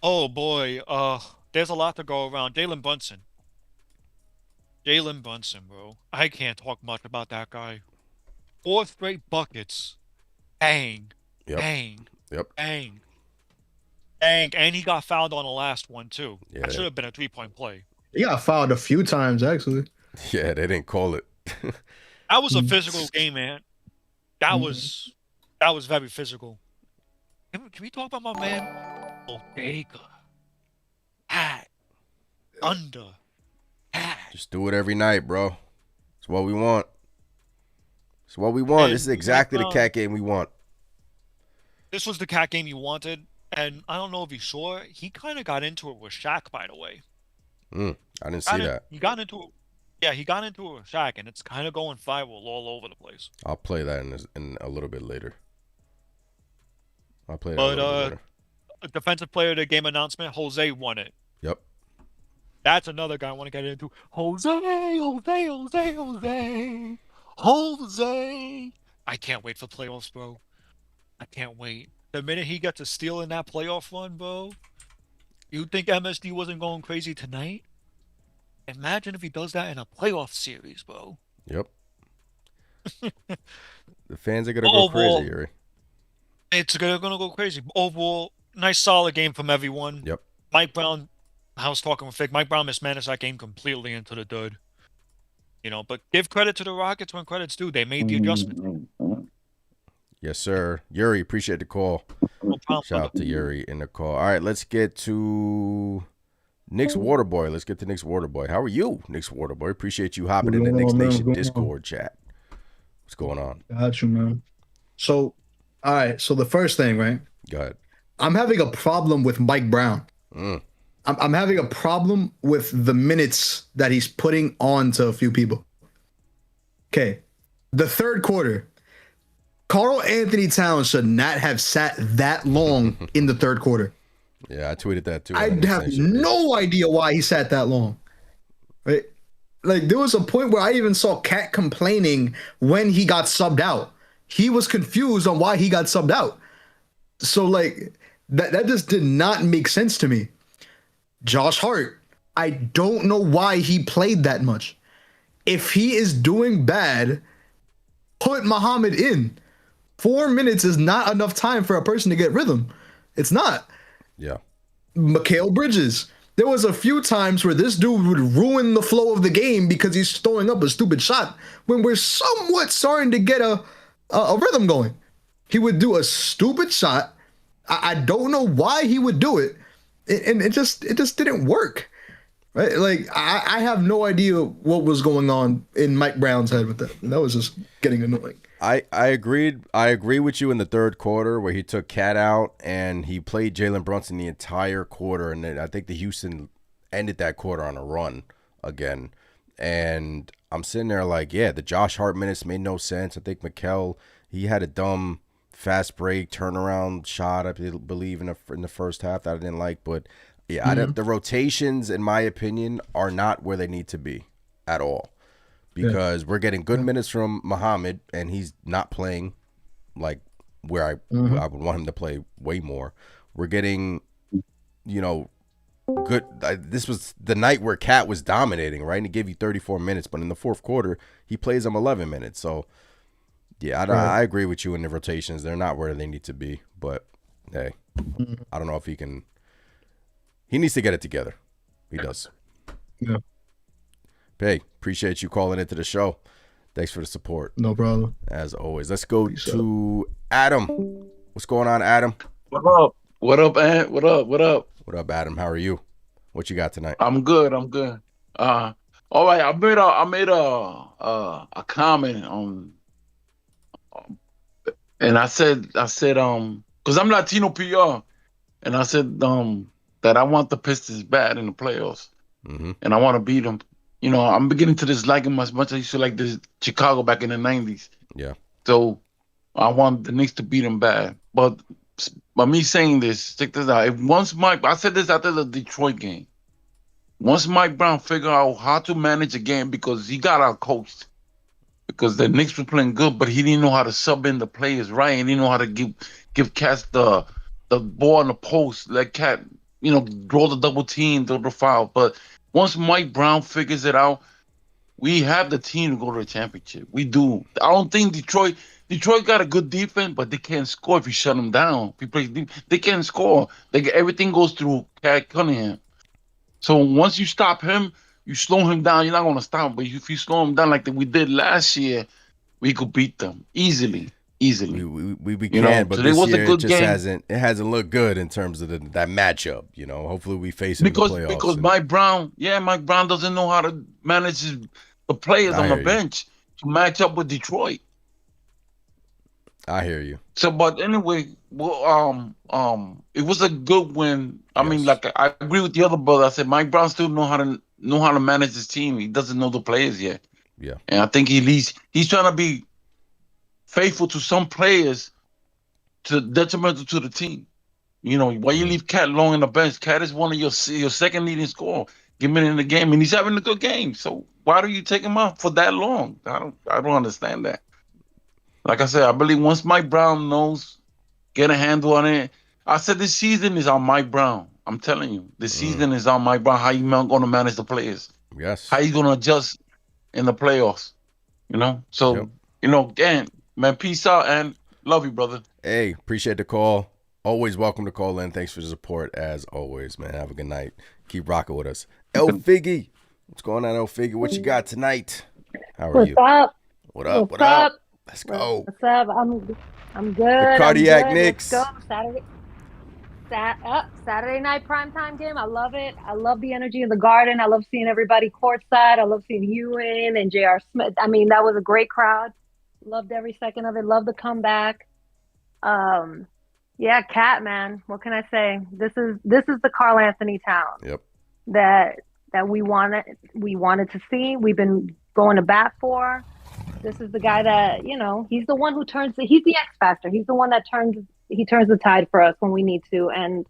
Oh boy, there's a lot to go around. Jalen Brunson. Jalen Brunson, bro. I can't talk much about that guy. 4 straight buckets. Bang. Yep. Bang. Yep. Bang. Bang. And he got fouled on the last one, too. Yeah. That should have been a 3-point play. He got fouled a few times, actually. Yeah, they didn't call it. That was a physical game, man. That Mhm. was very physical. Can we talk about my man? Bodega. Hat. Under. Hat. Just do it every night, bro. It's what we want. It's what we want. This is exactly the cat game we want. This was the cat game you wanted. And I don't know if you saw it. He kind of got into it with Shaq, by the way. I didn't see that. He got into it. Yeah, he got into it with Shaq, and it's kind of going viral all over the place. I'll play that in a little bit later. I'll play that But a little bit later. defensive player of the game announcement, Jose won it. Yep. That's another guy I want to get into. Jose. I can't wait for playoffs, bro. I can't wait. The minute he gets a steal in that playoff run, bro, you think MSD wasn't going crazy tonight? Imagine if he does that in a playoff series, bro. Yep. The fans are gonna go crazy, Yuri. It's gonna go crazy. Overall, nice solid game from everyone. Yep. Mike Brown, I was talking with Vic. Mike Brown mismanaged that game completely into the dud. You know, but give credit to the Rockets when credit's due. They made the adjustment. Yes, sir. Yuri, appreciate the call. No problem. Shout out to Yuri in the call. All right, let's get to Knicks Waterboy. Let's get to Knicks Waterboy. How are you, Knicks Waterboy? Appreciate you hopping in the Knicks Nation Discord chat. What's going on? Got you, man. So, all right. So the first thing, right? Go ahead. I'm having a problem with Mike Brown. I'm having a problem with the minutes that he's putting on to a few people. Okay. The third quarter, Karl Anthony Towns should not have sat that long in the third quarter. Yeah, I tweeted that too. I have no idea why he sat that long. Right? Like, there was a point where I even saw Cat complaining when he got subbed out. He was confused on why he got subbed out. So, like, that just did not make sense to me. Josh Hart, I don't know why he played that much. If he is doing bad, put Muhammad in. 4 minutes is not enough time for a person to get rhythm. It's not. Yeah. Mikal Bridges. There was a few times where this dude would ruin the flow of the game because he's throwing up a stupid shot when we're somewhat starting to get a rhythm going. He would do a stupid shot. I don't know why he would do it. And it just didn't work. Right? Like, I have no idea what was going on in Mike Brown's head with that. That was just getting annoying. I agree with you in the third quarter where he took Cat out and he played Jalen Brunson the entire quarter, and then I think the Houston ended that quarter on a run again. And I'm sitting there like, yeah, the Josh Hart minutes made no sense. I think Mikal, he had a dumb fast break turnaround shot, I believe, in the first half that I didn't like. But yeah, the rotations, in my opinion, are not where they need to be at all. Because we're getting good minutes from Muhammad, and he's not playing like where I would want him to play way more. We're getting, good. This was the night where Cat was dominating, right? And he gave you 34 minutes, but in the fourth quarter, he plays him 11 minutes. So, yeah, I agree with you in the rotations. They're not where they need to be. But, hey, I don't know if he can. He needs to get it together. He does. Yeah. Hey, appreciate you calling into the show. Thanks for the support. No problem. As always. Let's go to Adam. What's going on, Adam? What up? What up, Ant? What up? What up? What up, Adam? How are you? What you got tonight? I'm good. I'm good. All right. I made a comment on, and I said, because I'm Latino PR, and I said that I want the Pistons bad in the playoffs, and I want to beat them. I'm beginning to dislike him as much as I used to like this Chicago back in the 90s. Yeah. So I want the Knicks to beat them bad. But by me saying this, check this out. If once I said this after the Detroit game. Once Mike Brown figured out how to manage a game, because he got out coached, because the Knicks were playing good, but he didn't know how to sub in the players right. He didn't know how to give Cats the ball on the post, let Cat, draw the double team, throw the foul. But once Mike Brown figures it out, we have the team to go to the championship. We do. I don't think Detroit got a good defense, but they can't score if you shut them down. If you play deep, they can't score. Everything goes through Cat Cunningham. So once you stop him, you slow him down. You're not going to stop him. But if you slow him down like we did last year, we could beat them easily. We can, but so this was year a good it just game. hasn't looked good in terms of that matchup. Hopefully we face him in the playoffs. Because Mike Brown doesn't know how to manage the players on the bench to match up with Detroit. I hear you. So, but anyway, it was a good win. I mean, like, I agree with the other brother. I said Mike Brown still know how to manage his team. He doesn't know the players yet. Yeah, and I think he's trying to be faithful to some players, to detrimental to the team. Why you leave Cat long on the bench? Cat is one of your second leading scorer. Give him in the game, and he's having a good game. So why do you take him out for that long? I don't understand that. Like I said, I believe once Mike Brown get a handle on it. I said this season is on Mike Brown. I'm telling you, this season is on Mike Brown. How you going to manage the players? Yes. How you going to adjust in the playoffs? So again, man, peace out and love you, brother. Hey, appreciate the call. Always welcome to call in. Thanks for the support as always, man. Have a good night. Keep rocking with us. El Figgy, what's going on, El Figgy? What you got tonight? How are you? Up? What up? What up? Let's go. What's up? I'm good. The Cardiac Knicks. Let's go. Saturday night primetime game. I love it. I love the energy in the Garden. I love seeing everybody courtside. I love seeing Ewan and J.R. Smith. I mean, that was a great crowd. Loved every second of it. Loved the comeback. Yeah, Cat, man. What can I say? This is the Karl Anthony town. Yep. That we wanted to see. We've been going to bat for. This is the guy that, he's the one who he's the X factor. He's the one that turns the tide for us when we need to. And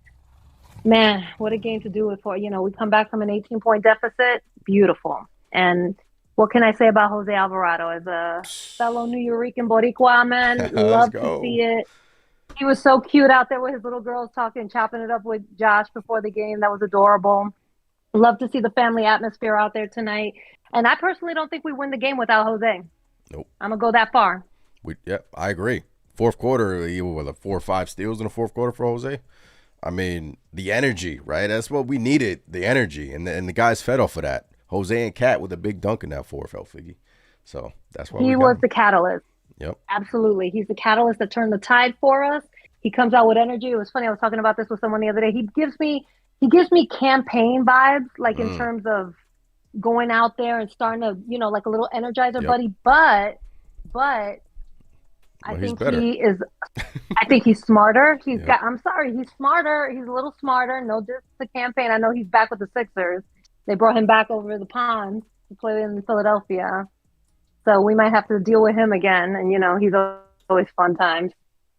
man, what a game to do it for. We come back from an 18-point deficit. Beautiful. And what can I say about Jose Alvarado as a fellow New Yorican Boricua, man? Love to see it. He was so cute out there with his little girls chopping it up with Josh before the game. That was adorable. Love to see the family atmosphere out there tonight. And I personally don't think we win the game without Jose. Nope. I'm going to go that far. I agree. Fourth quarter, he was 4 or 5 steals in the fourth quarter for Jose. I mean, the energy, right? That's what we needed, the energy. And the guys fed off of that. Jose and Cat with a big dunk in that fourth, El Figgy. So that's why he was the catalyst. Yep. Absolutely. He's the catalyst that turned the tide for us. He comes out with energy. It was funny. I was talking about this with someone the other day. He gives me campaign vibes, like in terms of going out there and starting to, like a little energizer buddy. But I think he's smarter. He's smarter. He's a little smarter. No diss to campaign. I know he's back with the Sixers. They brought him back over the pond to play in Philadelphia. So we might have to deal with him again. And, he's always fun times.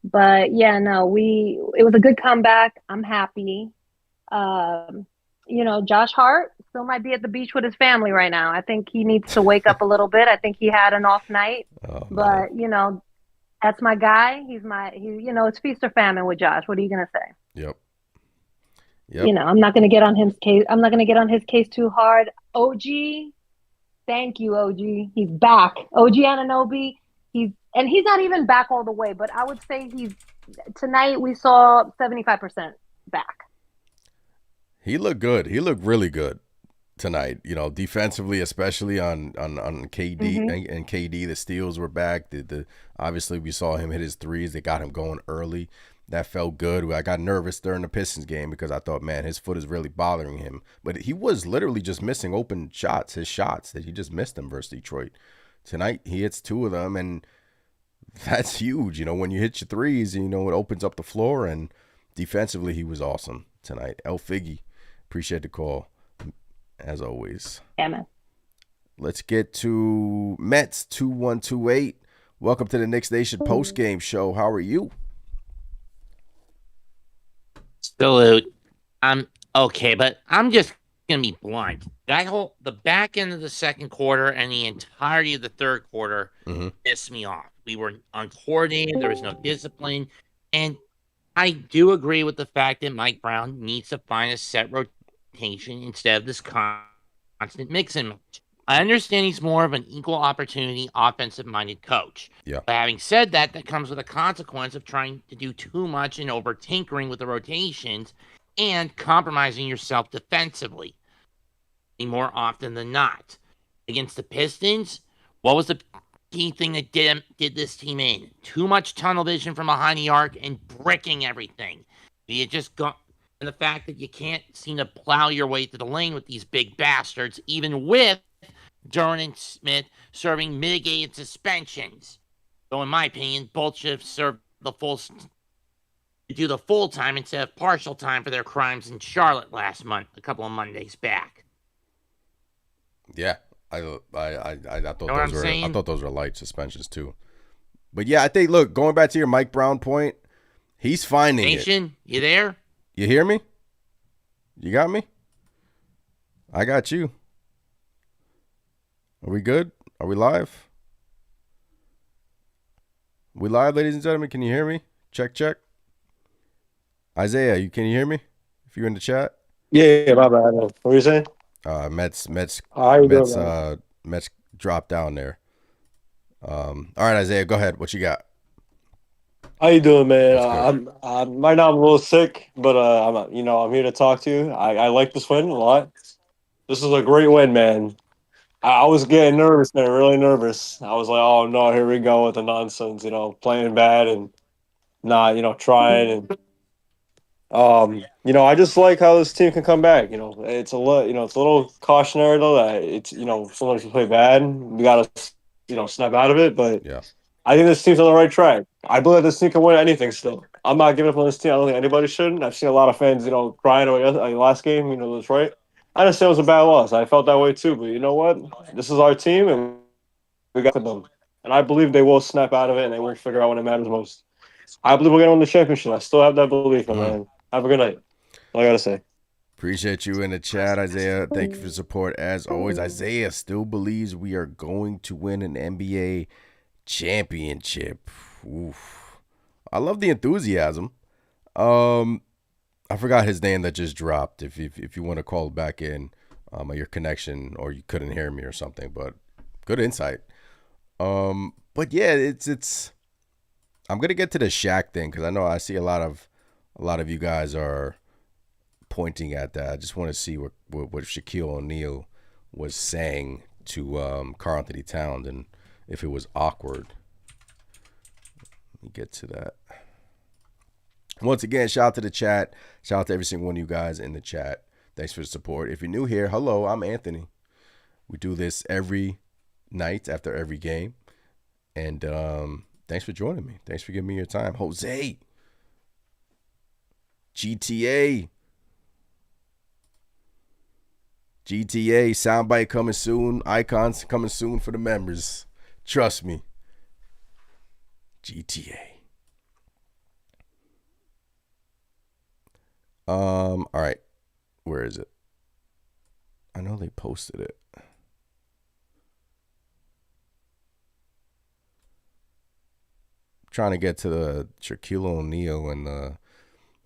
But yeah, no, it was a good comeback. I'm happy. Josh Hart still might be at the beach with his family right now. I think he needs to wake up a little bit. I think he had an off night, but that's my guy. It's feast or famine with Josh. What are you going to say? Yep. I'm not going to get on his case. I'm not going to get on his case too hard. OG, thank you, OG. He's back. OG Anunoby. He's not even back all the way, but I would say tonight we saw 75% back. He looked good. He looked really good tonight. Defensively, especially on KD and KD. The steals were back. Obviously we saw him hit his threes. They got him going early. That felt good. I got nervous during the Pistons game because I thought, man, his foot is really bothering him. But he was literally just missing open shots. His shots that he just missed them versus Detroit. Tonight he hits 2 of them, and that's huge. When you hit your threes, it opens up the floor. And defensively, he was awesome tonight. El Figgy. Appreciate the call, as always. Yeah, man. Let's get to Mets 2128. Welcome to the Knicks Nation postgame show. How are you? Salute. Okay, but I'm just gonna be blunt. The back end of the second quarter and the entirety of the third quarter pissed me off. We were uncoordinated. There was no discipline, and I do agree with the fact that Mike Brown needs to find a set rotation instead of this constant mix and match. I understand he's more of an equal opportunity, offensive-minded coach. Yeah. But having said that, that comes with a consequence of trying to do too much and over tinkering with the rotations and compromising yourself defensively more often than not. Against the Pistons, what was the key thing that did this team in? Too much tunnel vision from behind the arc and bricking everything. You just got, and the fact that you can't seem to plow your way to the lane with these big bastards, even with Duran and Smith serving mitigated suspensions. So in my opinion, both should have served the full time instead of partial time for their crimes in Charlotte last month, a couple of Mondays back. Yeah, I thought I thought those were light suspensions too. But yeah, I think look, going back to your Mike Brown point, he's finding Nation, it. you there? You hear me? You got me? I got you. Are we good? Are we live? We live, ladies and gentlemen. Can you hear me? Check, check. Isaiah, can you hear me? If you're in the chat. Yeah, my bad. What were you saying? Mets dropped down there. All right, Isaiah, go ahead. What you got? How you doing, man? Right now I'm a little sick, but I'm here to talk to you. I like this win a lot. This is a great win, man. I was getting nervous, man, really nervous. I was like, oh no, here we go with the nonsense, playing bad and not, trying and I just like how this team can come back. It's a little cautionary though that it's sometimes we play bad, we gotta snap out of it. But yeah, I think this team's on the right track. I believe this team can win anything still. I'm not giving up on this team. I don't think anybody should. I've seen a lot of fans, crying away last game. Detroit. I understand it was a bad loss. I felt that way too. But you know what? This is our team, and we got them. And I believe they will snap out of it, and they will figure out when it matters most. I believe we're going to win the championship. I still have that belief, man. Have a good night. All I got to say. Appreciate you in the chat, Isaiah. Thank you for the support. As always, Isaiah still believes we are going to win an NBA championship. Oof. I love the enthusiasm. I forgot his name that just dropped. If you want to call back in your connection or you couldn't hear me or something, but good insight. But yeah, it's. I'm gonna get to the Shaq thing because I know I see a lot of you guys are pointing at that. I just want to see what Shaquille O'Neal was saying to Karl Anthony Towns and if it was awkward. Let me get to that. Once again, shout out to the chat. Shout out to every single one of you guys in the chat. Thanks for the support. If you're new here, hello, I'm Anthony. We do this every night after every game. And thanks for joining me. Thanks for giving me your time. Jose. GTA soundbite coming soon. Icons coming soon for the members. Trust me. GTA. All right. Where is it? I know they posted it. Trying to get to the Shaquille O'Neal and the.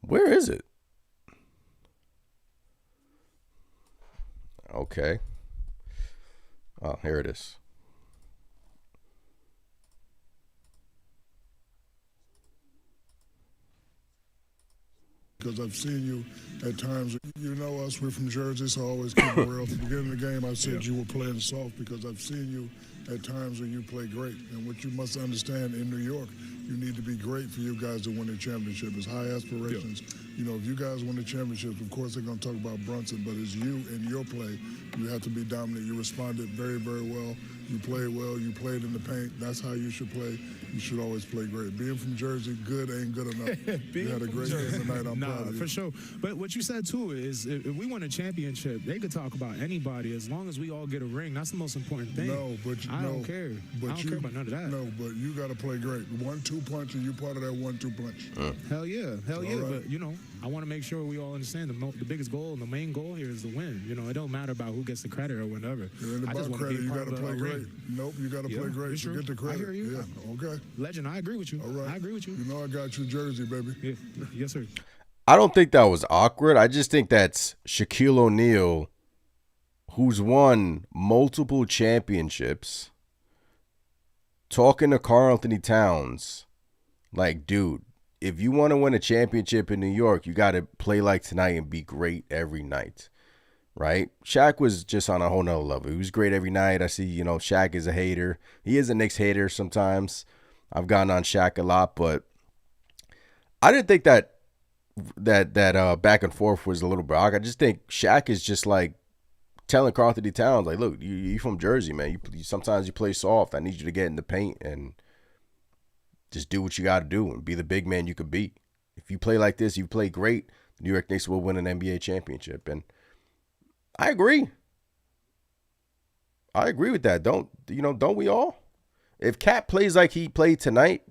Where is it? Okay. Oh, here it is. Because I've seen you at times. You know us, we're from Jersey, so I always keep it real. At the beginning of the game, I said you were playing soft because I've seen you at times when you play great. And what you must understand in New York, you need to be great for you guys to win a championship. It's high aspirations. Yeah. You know, if you guys win the championship, of course they're going to talk about Brunson, but it's you and your play. You have to be dominant. You responded very, very well. You played well. You played in the paint. That's how you should play. You should always play great. Being from Jersey, good ain't good enough. You had a great game tonight. I'm proud of you. For sure. But what you said, too, is if we win a championship, they could talk about anybody. As long as we all get a ring, that's the most important thing. No, but I don't care. But I don't care about none of that. No, but you got to play great. 1-2 punch, and you part of that 1-2 punch. Hell yeah. Hell yeah. Right. But, I want to make sure we all understand the biggest goal and the main goal here is to win. You know, it don't matter about who gets the credit or whatever. It ain't I just about want to credit. be You part got to of play a great. ring. Nope, you got to play great it's to true. get the credit. I hear you. Yeah, okay. Legend, I agree with you. All right. I agree with you. You know I got your jersey, baby. Yeah. Yes, sir. I don't think that was awkward. I just think that's Shaquille O'Neal, who's won multiple championships, talking to Karl Anthony Towns like, dude, if you want to win a championship in New York, you got to play like tonight and be great every night, right? Shaq was just on a whole nother level. He was great every night. I see, Shaq is a hater. He is a Knicks hater sometimes. I've gotten on Shaq a lot, but I didn't think that back and forth was a little bit awkward. I just think Shaq is just like telling Karl Anthony Towns, like, look, you from Jersey, man. Sometimes you play soft. I need you to get in the paint and just do what you got to do and be the big man you could be. If you play like this, you play great, the New York Knicks will win an NBA championship. And I agree. I agree with that. Don't we all? If Cat plays like he played tonight,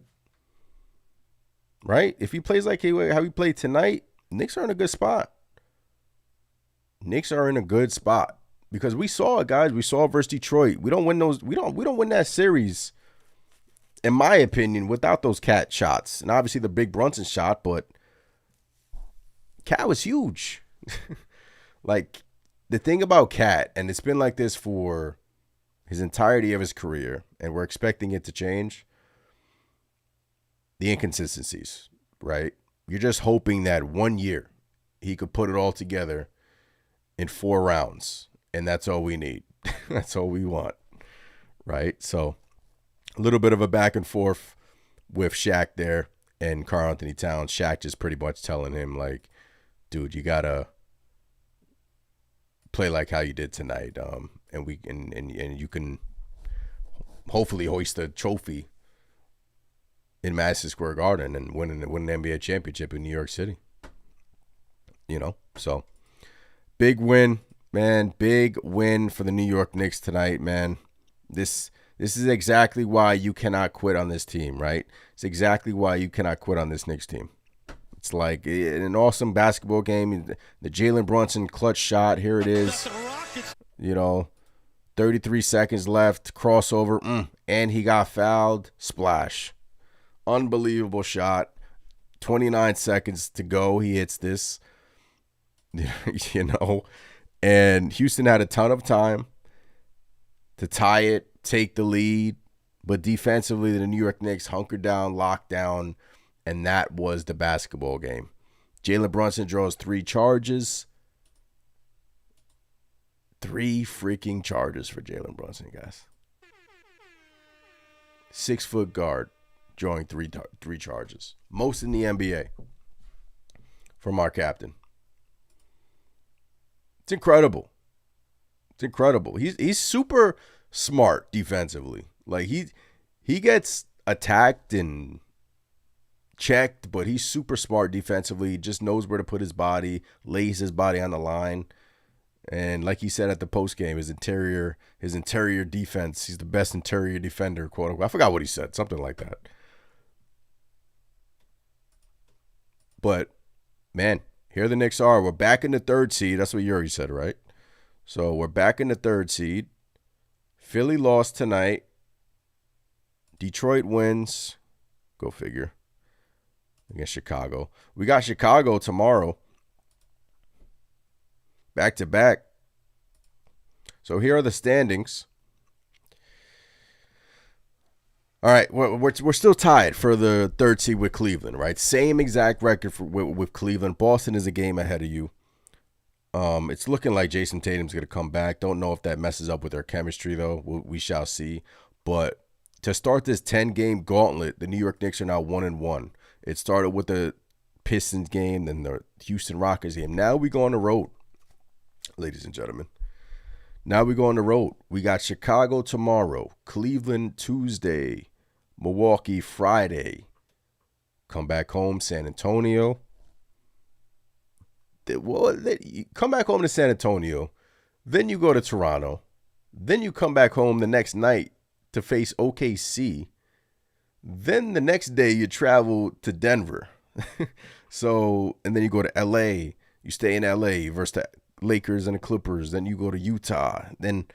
right? If he plays like how he played tonight, Knicks are in a good spot. Knicks are in a good spot because we saw it, guys. We saw it versus Detroit. We don't win those. We don't win that series, in my opinion, without those Cat shots. And obviously the big Brunson shot, but Cat was huge. Like, the thing about Cat, and it's been like this for his entirety of his career, and we're expecting it to change, the inconsistencies, right? You're just hoping that one year he could put it all together in 4 rounds, and that's all we need. That's all we want, right? So a little bit of a back and forth with Shaq there and Karl Anthony Towns. Shaq just pretty much telling him, like, dude, you gotta play like how you did tonight, and you can hopefully hoist a trophy in Madison Square Garden and win an NBA championship in New York City. So big win, man. Big win for the New York Knicks tonight, man. This is exactly why you cannot quit on this team, right? It's exactly why you cannot quit on this Knicks team. It's like an awesome basketball game. The Jalen Brunson clutch shot, here it is. 33 seconds left, crossover, and he got fouled. Splash. Unbelievable shot. 29 seconds to go. He hits this. And Houston had a ton of time to tie it, take the lead, but defensively the New York Knicks hunkered down, locked down, and that was the basketball game. Jalen Brunson draws 3 charges. 3 freaking charges for Jalen Brunson, guys. 6-foot guard drawing 3 charges. Most in the NBA from our captain. It's incredible. It's incredible. He's super smart defensively. Like, he gets attacked and checked, but he's super smart defensively. He just knows where to put his body, lays his body on the line. And like he said at the postgame, his interior defense, he's the best interior defender, quote unquote. I forgot what he said, something like that. But, man, here the Knicks are. We're back in the 3rd seed. That's what Yuri said, right? So we're back in the 3rd seed. Philly lost tonight. Detroit wins. Go figure. Against Chicago. We got Chicago tomorrow. Back to back. So here are the standings. All right, we're still tied for the 3rd seed with Cleveland, right? Same exact record with Cleveland. Boston is a game ahead of you. It's looking like Jason Tatum's going to come back. Don't know if that messes up with their chemistry, though. We shall see. But to start this 10-game gauntlet, the New York Knicks are now 1-1. It started with the Pistons game, then the Houston Rockets game. Now we go on the road, ladies and gentlemen. Now we go on the road. We got Chicago tomorrow, Cleveland Tuesday, Milwaukee Friday. Come back home, San Antonio. You come back home to San Antonio. Then you go to Toronto. Then you come back home the next night to face OKC. Then the next day you travel to Denver. So, and then you go to LA. You stay in LA versus the Lakers and the Clippers. Then you go to Utah. Then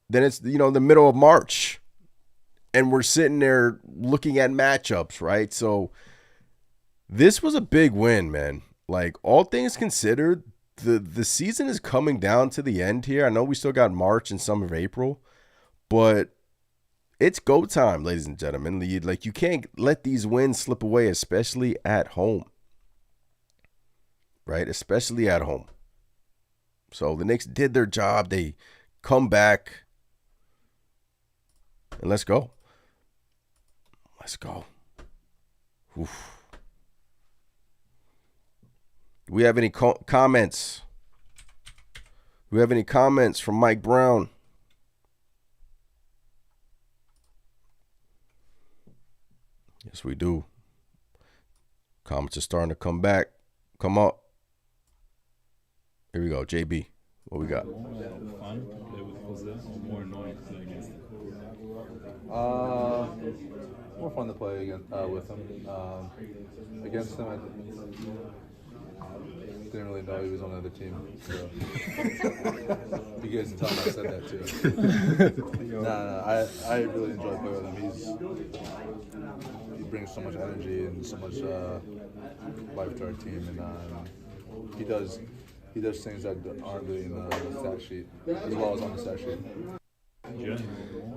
it's, the middle of March. And we're sitting there looking at matchups, right? So this was a big win, man. Like, all things considered, the season is coming down to the end here. I know we still got March and some of April, but it's go time, ladies and gentlemen. Like, you can't let these wins slip away, especially at home. Right? Especially at home. So the Knicks did their job. They come back. And let's go. Let's go. Oof. Do we have any comments? Do we have any comments from Mike Brown? Yes, we do. Comments are starting to come back. Come up. Here we go, JB. What we got? Fun to play with Jose, or more annoying to play against him? More fun to play with him. Against him, I didn't really know he was on the other team. So. You guys can tell him I said that too. I really enjoy playing with him. He brings so much energy and so much life to our team, and he does things that aren't really in the stat sheet, as well as on the stat sheet.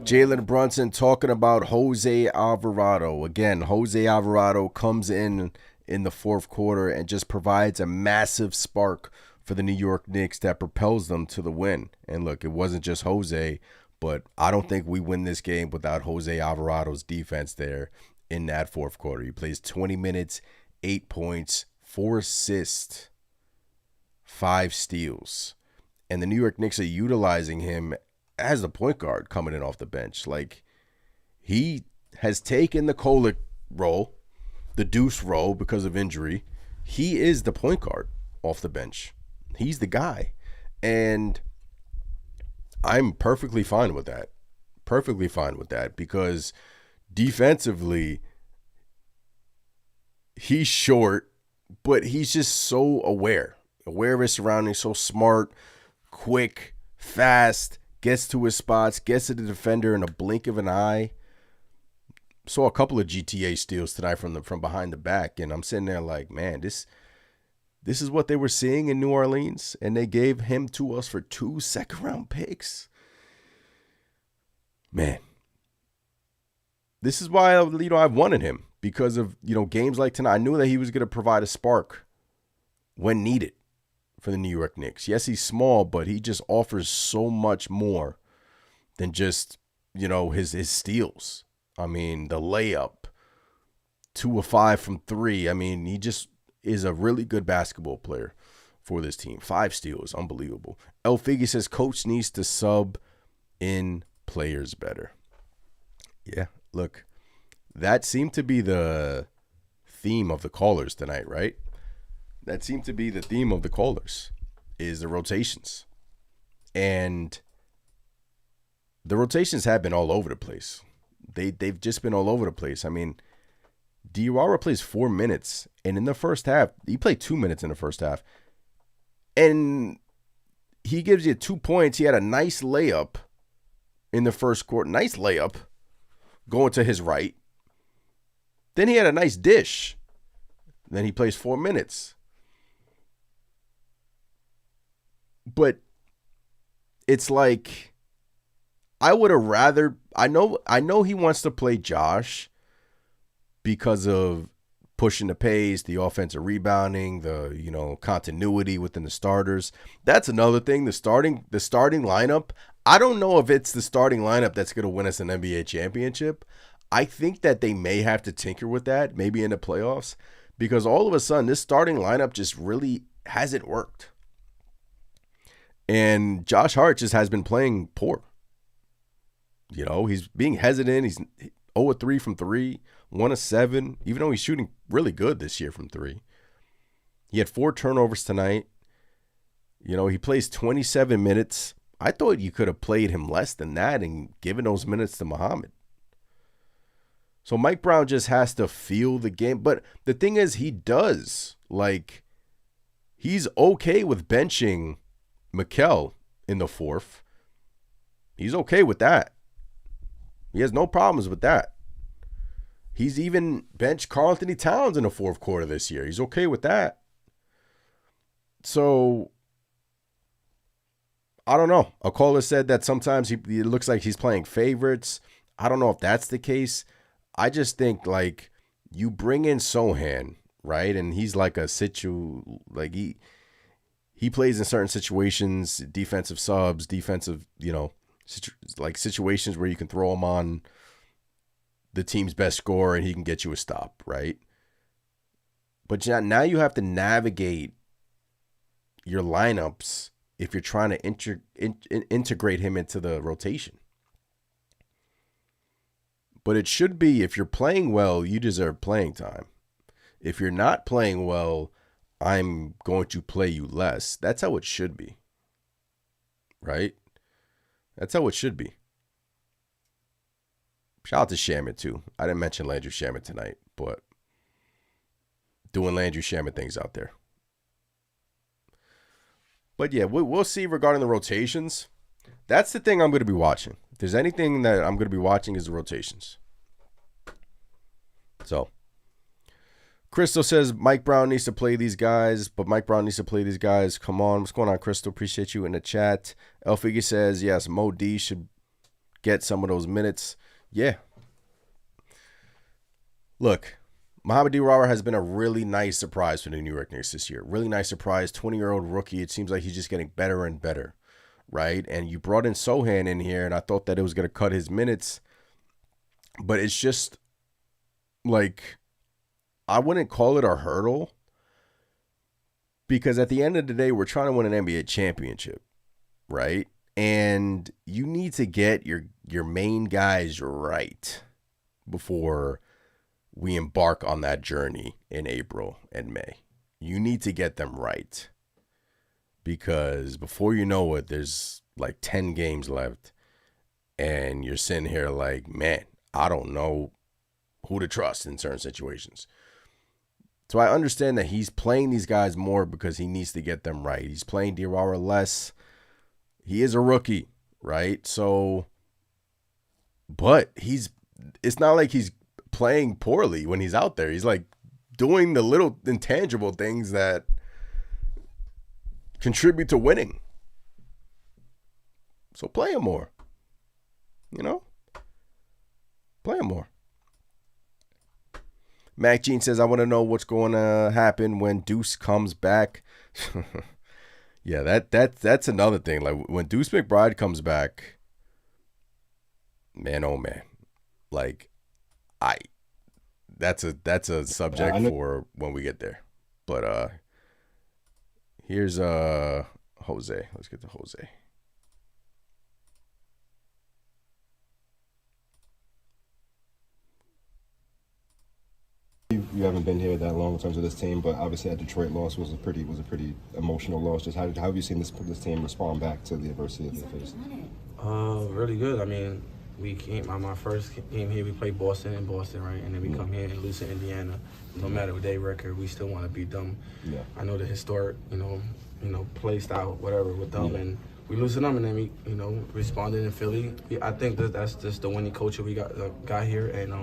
Jalen Brunson talking about Jose Alvarado. Again, Jose Alvarado comes in the fourth quarter and just provides a massive spark for the New York Knicks that propels them to the win. And look, it wasn't just Jose, but I don't think we win this game without Jose Alvarado's defense there in that fourth quarter. He plays 20 minutes, 8 points, 4 assists, 5 steals. And the New York Knicks are utilizing him as the point guard coming in off the bench. Like, he has taken the Kolek role, the Deuce role because of injury. He is the point guard off the bench. He's the guy. And I'm perfectly fine with that. Perfectly fine with that, because defensively, he's short, but he's just so aware of his surroundings, so smart, quick, fast, gets to his spots, gets to the defender in a blink of an eye. Saw a couple of GTA steals tonight from behind the back, and I'm sitting there like, man, this is what they were seeing in New Orleans, and they gave him to us for 2 second-round picks. Man, this is why I've wanted him, because of games like tonight. I knew that he was going to provide a spark when needed for the New York Knicks. Yes, he's small, but he just offers so much more than just his steals. I mean, the layup, 2 of 5 from 3. I mean, he just is a really good basketball player for this team. 5 steals, unbelievable. El Figgy says coach needs to sub in players better. Yeah, look, that seemed to be the theme of the callers tonight, right? That seemed to be the theme of the callers, is the rotations. And the rotations have been all over the place. They've just been all over the place. I mean, Diarra plays 4 minutes, and in the first half, he played 2 minutes in the first half, and he gives you 2 points. He had a nice layup in the first quarter. Nice layup going to his right. Then he had a nice dish. Then he plays 4 minutes. But it's like, I would have rather, I know he wants to play Josh because of pushing the pace, the offensive rebounding, the continuity within the starters. That's another thing. The starting lineup, I don't know if it's the starting lineup that's going to win us an NBA championship. I think that they may have to tinker with that, maybe in the playoffs, because all of a sudden this starting lineup just really hasn't worked. And Josh Hart just has been playing poor. He's being hesitant. He's 0 of 3 from 3, 1 of 7, even though he's shooting really good this year from 3. He had 4 turnovers tonight. He plays 27 minutes. I thought you could have played him less than that and given those minutes to Muhammad. So Mike Brown just has to feel the game. But the thing is, he does. Like, he's okay with benching Mikal in the fourth. He's okay with that. He has no problems with that. He's even benched Karl Anthony Towns in the fourth quarter this year. He's okay with that. So, I don't know. A caller said that sometimes it looks like he's playing favorites. I don't know if that's the case. I just think, like, you bring in Sohan, right? And he's like he plays in certain situations, defensive subs, defensive, like situations where you can throw him on the team's best scorer and he can get you a stop, right? But now you have to navigate your lineups if you're trying to integrate him into the rotation. But it should be, if you're playing well, you deserve playing time. If you're not playing well, I'm going to play you less. That's how it should be. Right? That's how it should be. Shout out to Shaman, too. I didn't mention Landry Shaman tonight, but doing Landry Shaman things out there. But yeah, we'll see regarding the rotations. That's the thing I'm going to be watching. If there's anything that I'm going to be watching is the rotations. So, Crystal says Mike Brown needs to play these guys, but Mike Brown needs to play these guys. Come on. What's going on, Crystal? Appreciate you in the chat. Elfigi says, yes, Mo D should get some of those minutes. Yeah. Look, Mohamed Diarra has been a really nice surprise for the New York Knicks this year. Really nice surprise. 20-year-old rookie. It seems like he's just getting better and better, right? And you brought in Sohan in here, and I thought that it was going to cut his minutes. But it's just like, I wouldn't call it a hurdle, because at the end of the day, we're trying to win an NBA championship, right? And you need to get your main guys right before we embark on that journey in April and May. You need to get them right, because before you know it, there's like 10 games left and you're sitting here like, man, I don't know who to trust in certain situations. So I understand that he's playing these guys more because he needs to get them right. He's playing Diarra less. He is a rookie, right? So, but it's not like he's playing poorly when he's out there. He's like doing the little intangible things that contribute to winning. So play him more. Play him more. Mac Jean says, I want to know what's going to happen when Deuce comes back. Yeah, that's another thing. Like, when Deuce McBride comes back, man, oh man. Like, that's a subject for when we get there. But here's Jose. Let's get to Jose. You haven't been here that long in terms of this team, but obviously that Detroit loss was a pretty emotional loss. Just how have you seen this team respond back to the adversity that they faced? Really good. I mean, we came on my first game here. We played Boston in Boston, right? And then we come here and lose to Indiana. No matter what their record, we still want to beat them. Yeah. I know the historic, play style, whatever, with them, and we lose to them, and then we, responded in Philly. I think that's just the winning culture we got here, and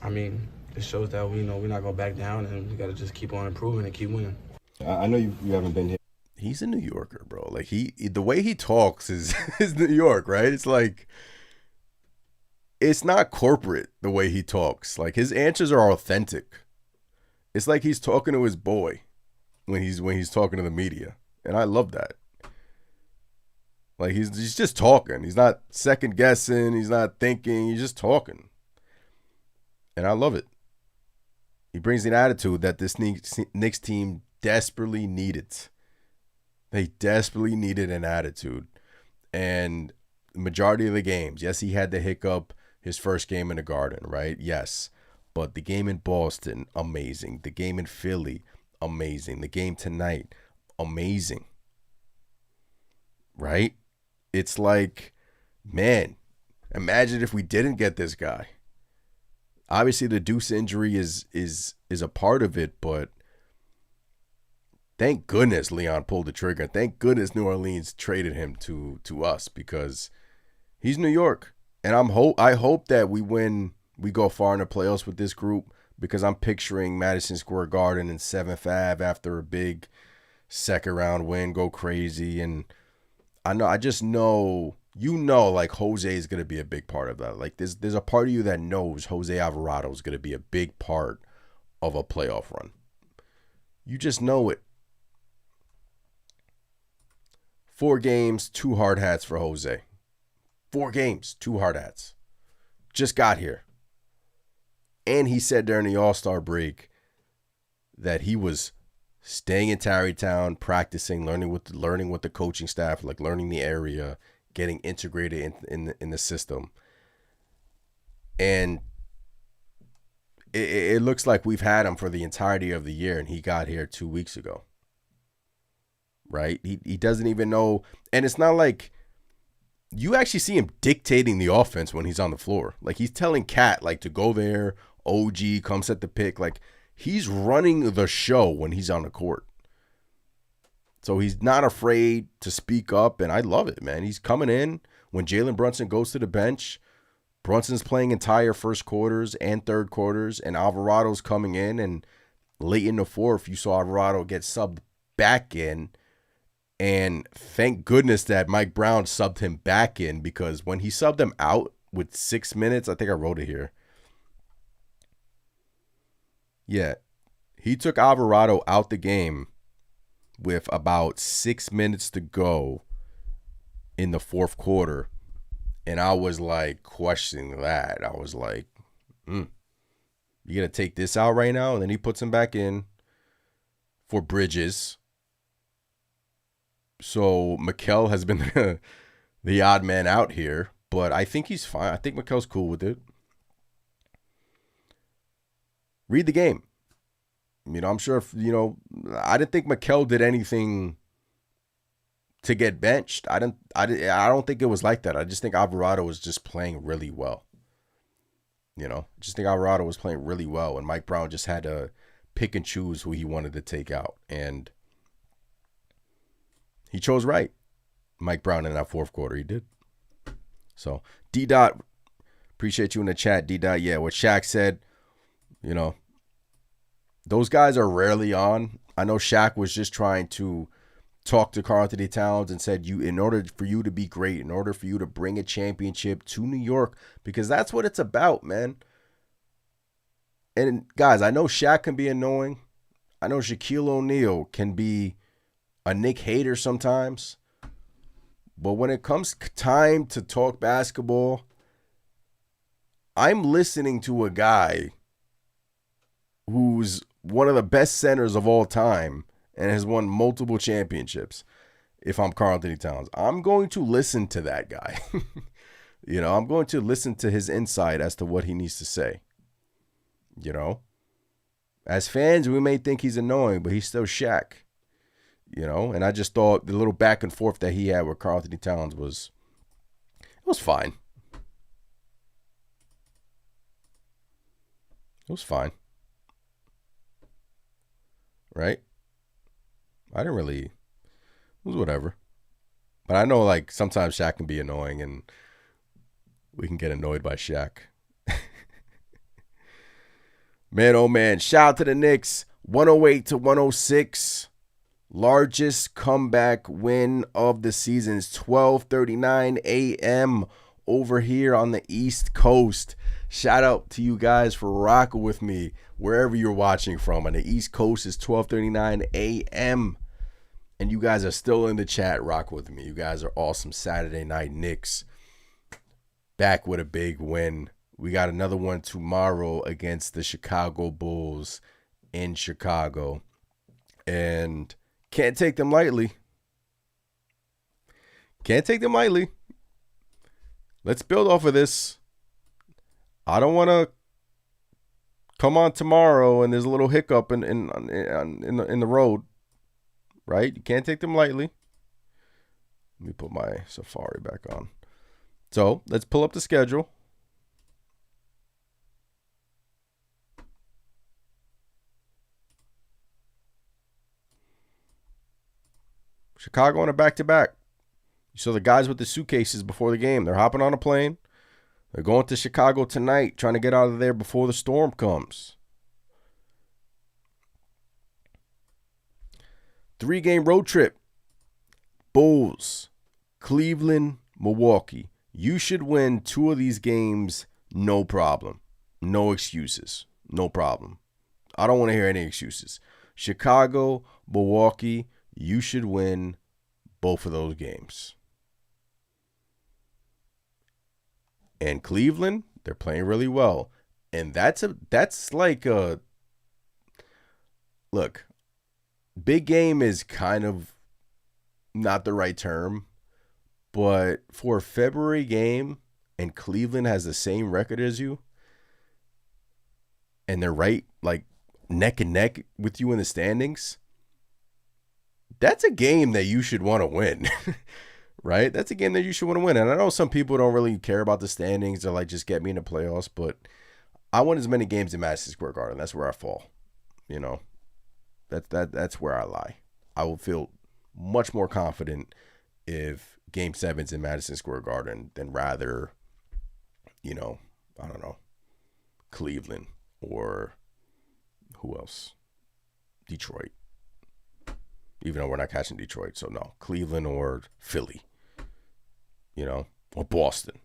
I mean, it shows that we're not gonna back down, and we gotta just keep on improving and keep winning. I know you haven't been here. He's a New Yorker, bro. Like, the way he talks is New York, right? It's like, it's not corporate the way he talks. Like, his answers are authentic. It's like he's talking to his boy when he's talking to the media, and I love that. Like, he's just talking. He's not second guessing. He's not thinking. He's just talking, and I love it. He brings an attitude that this Knicks team desperately needed. They desperately needed an attitude. And the majority of the games, yes, he had the hiccup his first game in the Garden, right? Yes. But the game in Boston, amazing. The game in Philly, amazing. The game tonight, amazing. Right? It's like, man, imagine if we didn't get this guy. Obviously, the Deuce injury is a part of it, but thank goodness Leon pulled the trigger. Thank goodness New Orleans traded him to us, because he's New York, and I hope that we go far in the playoffs with this group, because I'm picturing Madison Square Garden and 7th Ave after a big second round win, go crazy, and I just know. Like Jose is going to be a big part of that. Like there's a part of you that knows Jose Alvarado is going to be a big part of a playoff run. You just know it. 4 games, 2 hard hats for Jose. 4 games, 2 hard hats. Just got here. And he said during the All-Star break that he was staying in Tarrytown, practicing, learning with the coaching staff, like learning the area, getting integrated in the system. And it looks like we've had him for the entirety of the year, and he got here 2 weeks ago. Right? He doesn't even know. And it's not like you actually see him dictating the offense when he's on the floor. Like he's telling Cat like to go there, OG, come set the pick. Like he's running the show when he's on the court. So he's not afraid to speak up, and I love it, man. He's coming in when Jalen Brunson goes to the bench. Brunson's playing entire first quarters and third quarters, and Alvarado's coming in, and late in the fourth, you saw Alvarado get subbed back in, and thank goodness that Mike Brown subbed him back in, because when he subbed him out with 6 minutes, I think I wrote it here. Yeah, he took Alvarado out the game with about 6 minutes to go in the fourth quarter. And I was like questioning that. I was like, you gonna take this out right now? And then he puts him back in for Bridges. So Mikal has been the odd man out here, but I think he's fine. I think Mikal's cool with it. Read the game. I'm sure if, I didn't think Mikal did anything to get benched. I don't think it was like that. I just think Alvarado was just playing really well. Just think Alvarado was playing really well, and Mike Brown just had to pick and choose who he wanted to take out, and he chose right. Mike Brown in that fourth quarter, he did. So D-Dot, appreciate you in the chat. D-Dot, yeah, what Shaq said, those guys are rarely on. I know Shaq was just trying to talk to Karl-Anthony Towns and said, in order for you to be great, in order for you to bring a championship to New York, because that's what it's about, man. And guys, I know Shaq can be annoying. I know Shaquille O'Neal can be a Knick hater sometimes. But when it comes time to talk basketball, I'm listening to a guy who's one of the best centers of all time and has won multiple championships. If I'm Karl-Anthony Towns, I'm going to listen to that guy. I'm going to listen to his insight as to what he needs to say. As fans, we may think he's annoying, but he's still Shaq. And I just thought the little back and forth that he had with Karl-Anthony Towns was fine. It was fine. Right? It was whatever. But I know, like, sometimes Shaq can be annoying, and we can get annoyed by Shaq. Man, oh man, shout out to the Knicks. 108-106. Largest comeback win of the season. It's 12:39 a.m. over here on the East Coast. Shout out to you guys for rocking with me wherever you're watching from. On the East Coast, it's 12:39 a.m. And you guys are still in the chat, rock with me. You guys are awesome. Saturday night Knicks back with a big win. We got another one tomorrow against the Chicago Bulls in Chicago. And can't take them lightly. Can't take them lightly. Let's build off of this. I don't want to come on tomorrow and there's a little hiccup in the road. Right? You can't take them lightly. Let me put my Safari back on. So let's pull up the schedule. Chicago on a back-to-back. You saw the guys with the suitcases before the game. They're hopping on a plane. They're going to Chicago tonight, trying to get out of there before the storm comes. 3-game road trip. Bulls, Cleveland, Milwaukee. You should win 2 of these games, no problem. No excuses. No problem. I don't want to hear any excuses. Chicago, Milwaukee, you should win both of those games. And Cleveland, they're playing really well. And that's like a look, big game is kind of not the right term, but for a February game and Cleveland has the same record as you, and they're right like neck and neck with you in the standings, that's a game that you should want to win. Right? That's a game that you should want to win. And I know some people don't really care about the standings. They're like, just get me in the playoffs. But I won as many games in Madison Square Garden. That's where I fall. You know, that's where I lie. I will feel much more confident if Game 7's in Madison Square Garden than rather, you know, I don't know, Cleveland or who else? Detroit. Even though we're not catching Detroit. So no, Cleveland or Philly. You know, or Boston.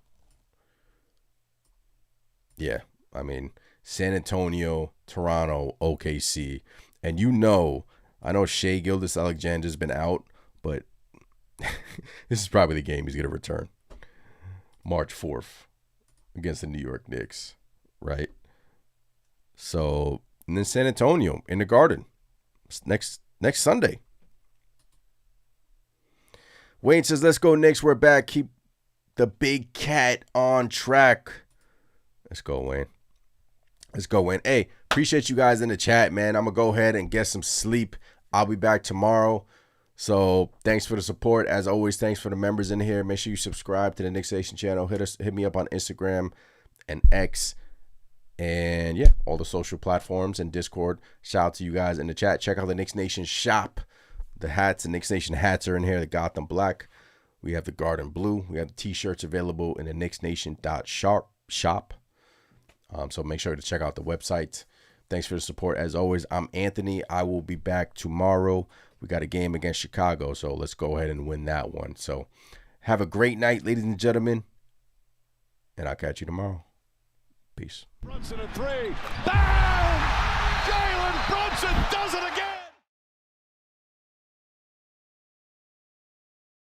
Yeah, I mean, San Antonio, Toronto, OKC. And you know, I know Shai Gilgeous-Alexander's been out, but this is probably the game he's going to return. March 4th against the New York Knicks, right? So, and then San Antonio in the Garden next Sunday. Wayne says, let's go Knicks. We're back. Keep the big cat on track. Let's go, Wayne. Let's go, Wayne. Hey, appreciate you guys in the chat, man. I'm going to go ahead and get some sleep. I'll be back tomorrow. So thanks for the support. As always, thanks for the members in here. Make sure you subscribe to the Knicks Nation channel. Hit me up on Instagram and X. And, yeah, all the social platforms and Discord. Shout out to you guys in the chat. Check out the Knicks Nation shop. The hats, the Knicks Nation hats are in here. The Gotham Black. We have the Garden Blue. We have the T-shirts available in the knicksnation.shop. So make sure to check out the website. Thanks for the support. As always, I'm Anthony. I will be back tomorrow. We got a game against Chicago, so let's go ahead and win that one. So have a great night, ladies and gentlemen, and I'll catch you tomorrow. Peace. Brunson a 3. Bang! Jalen Brunson!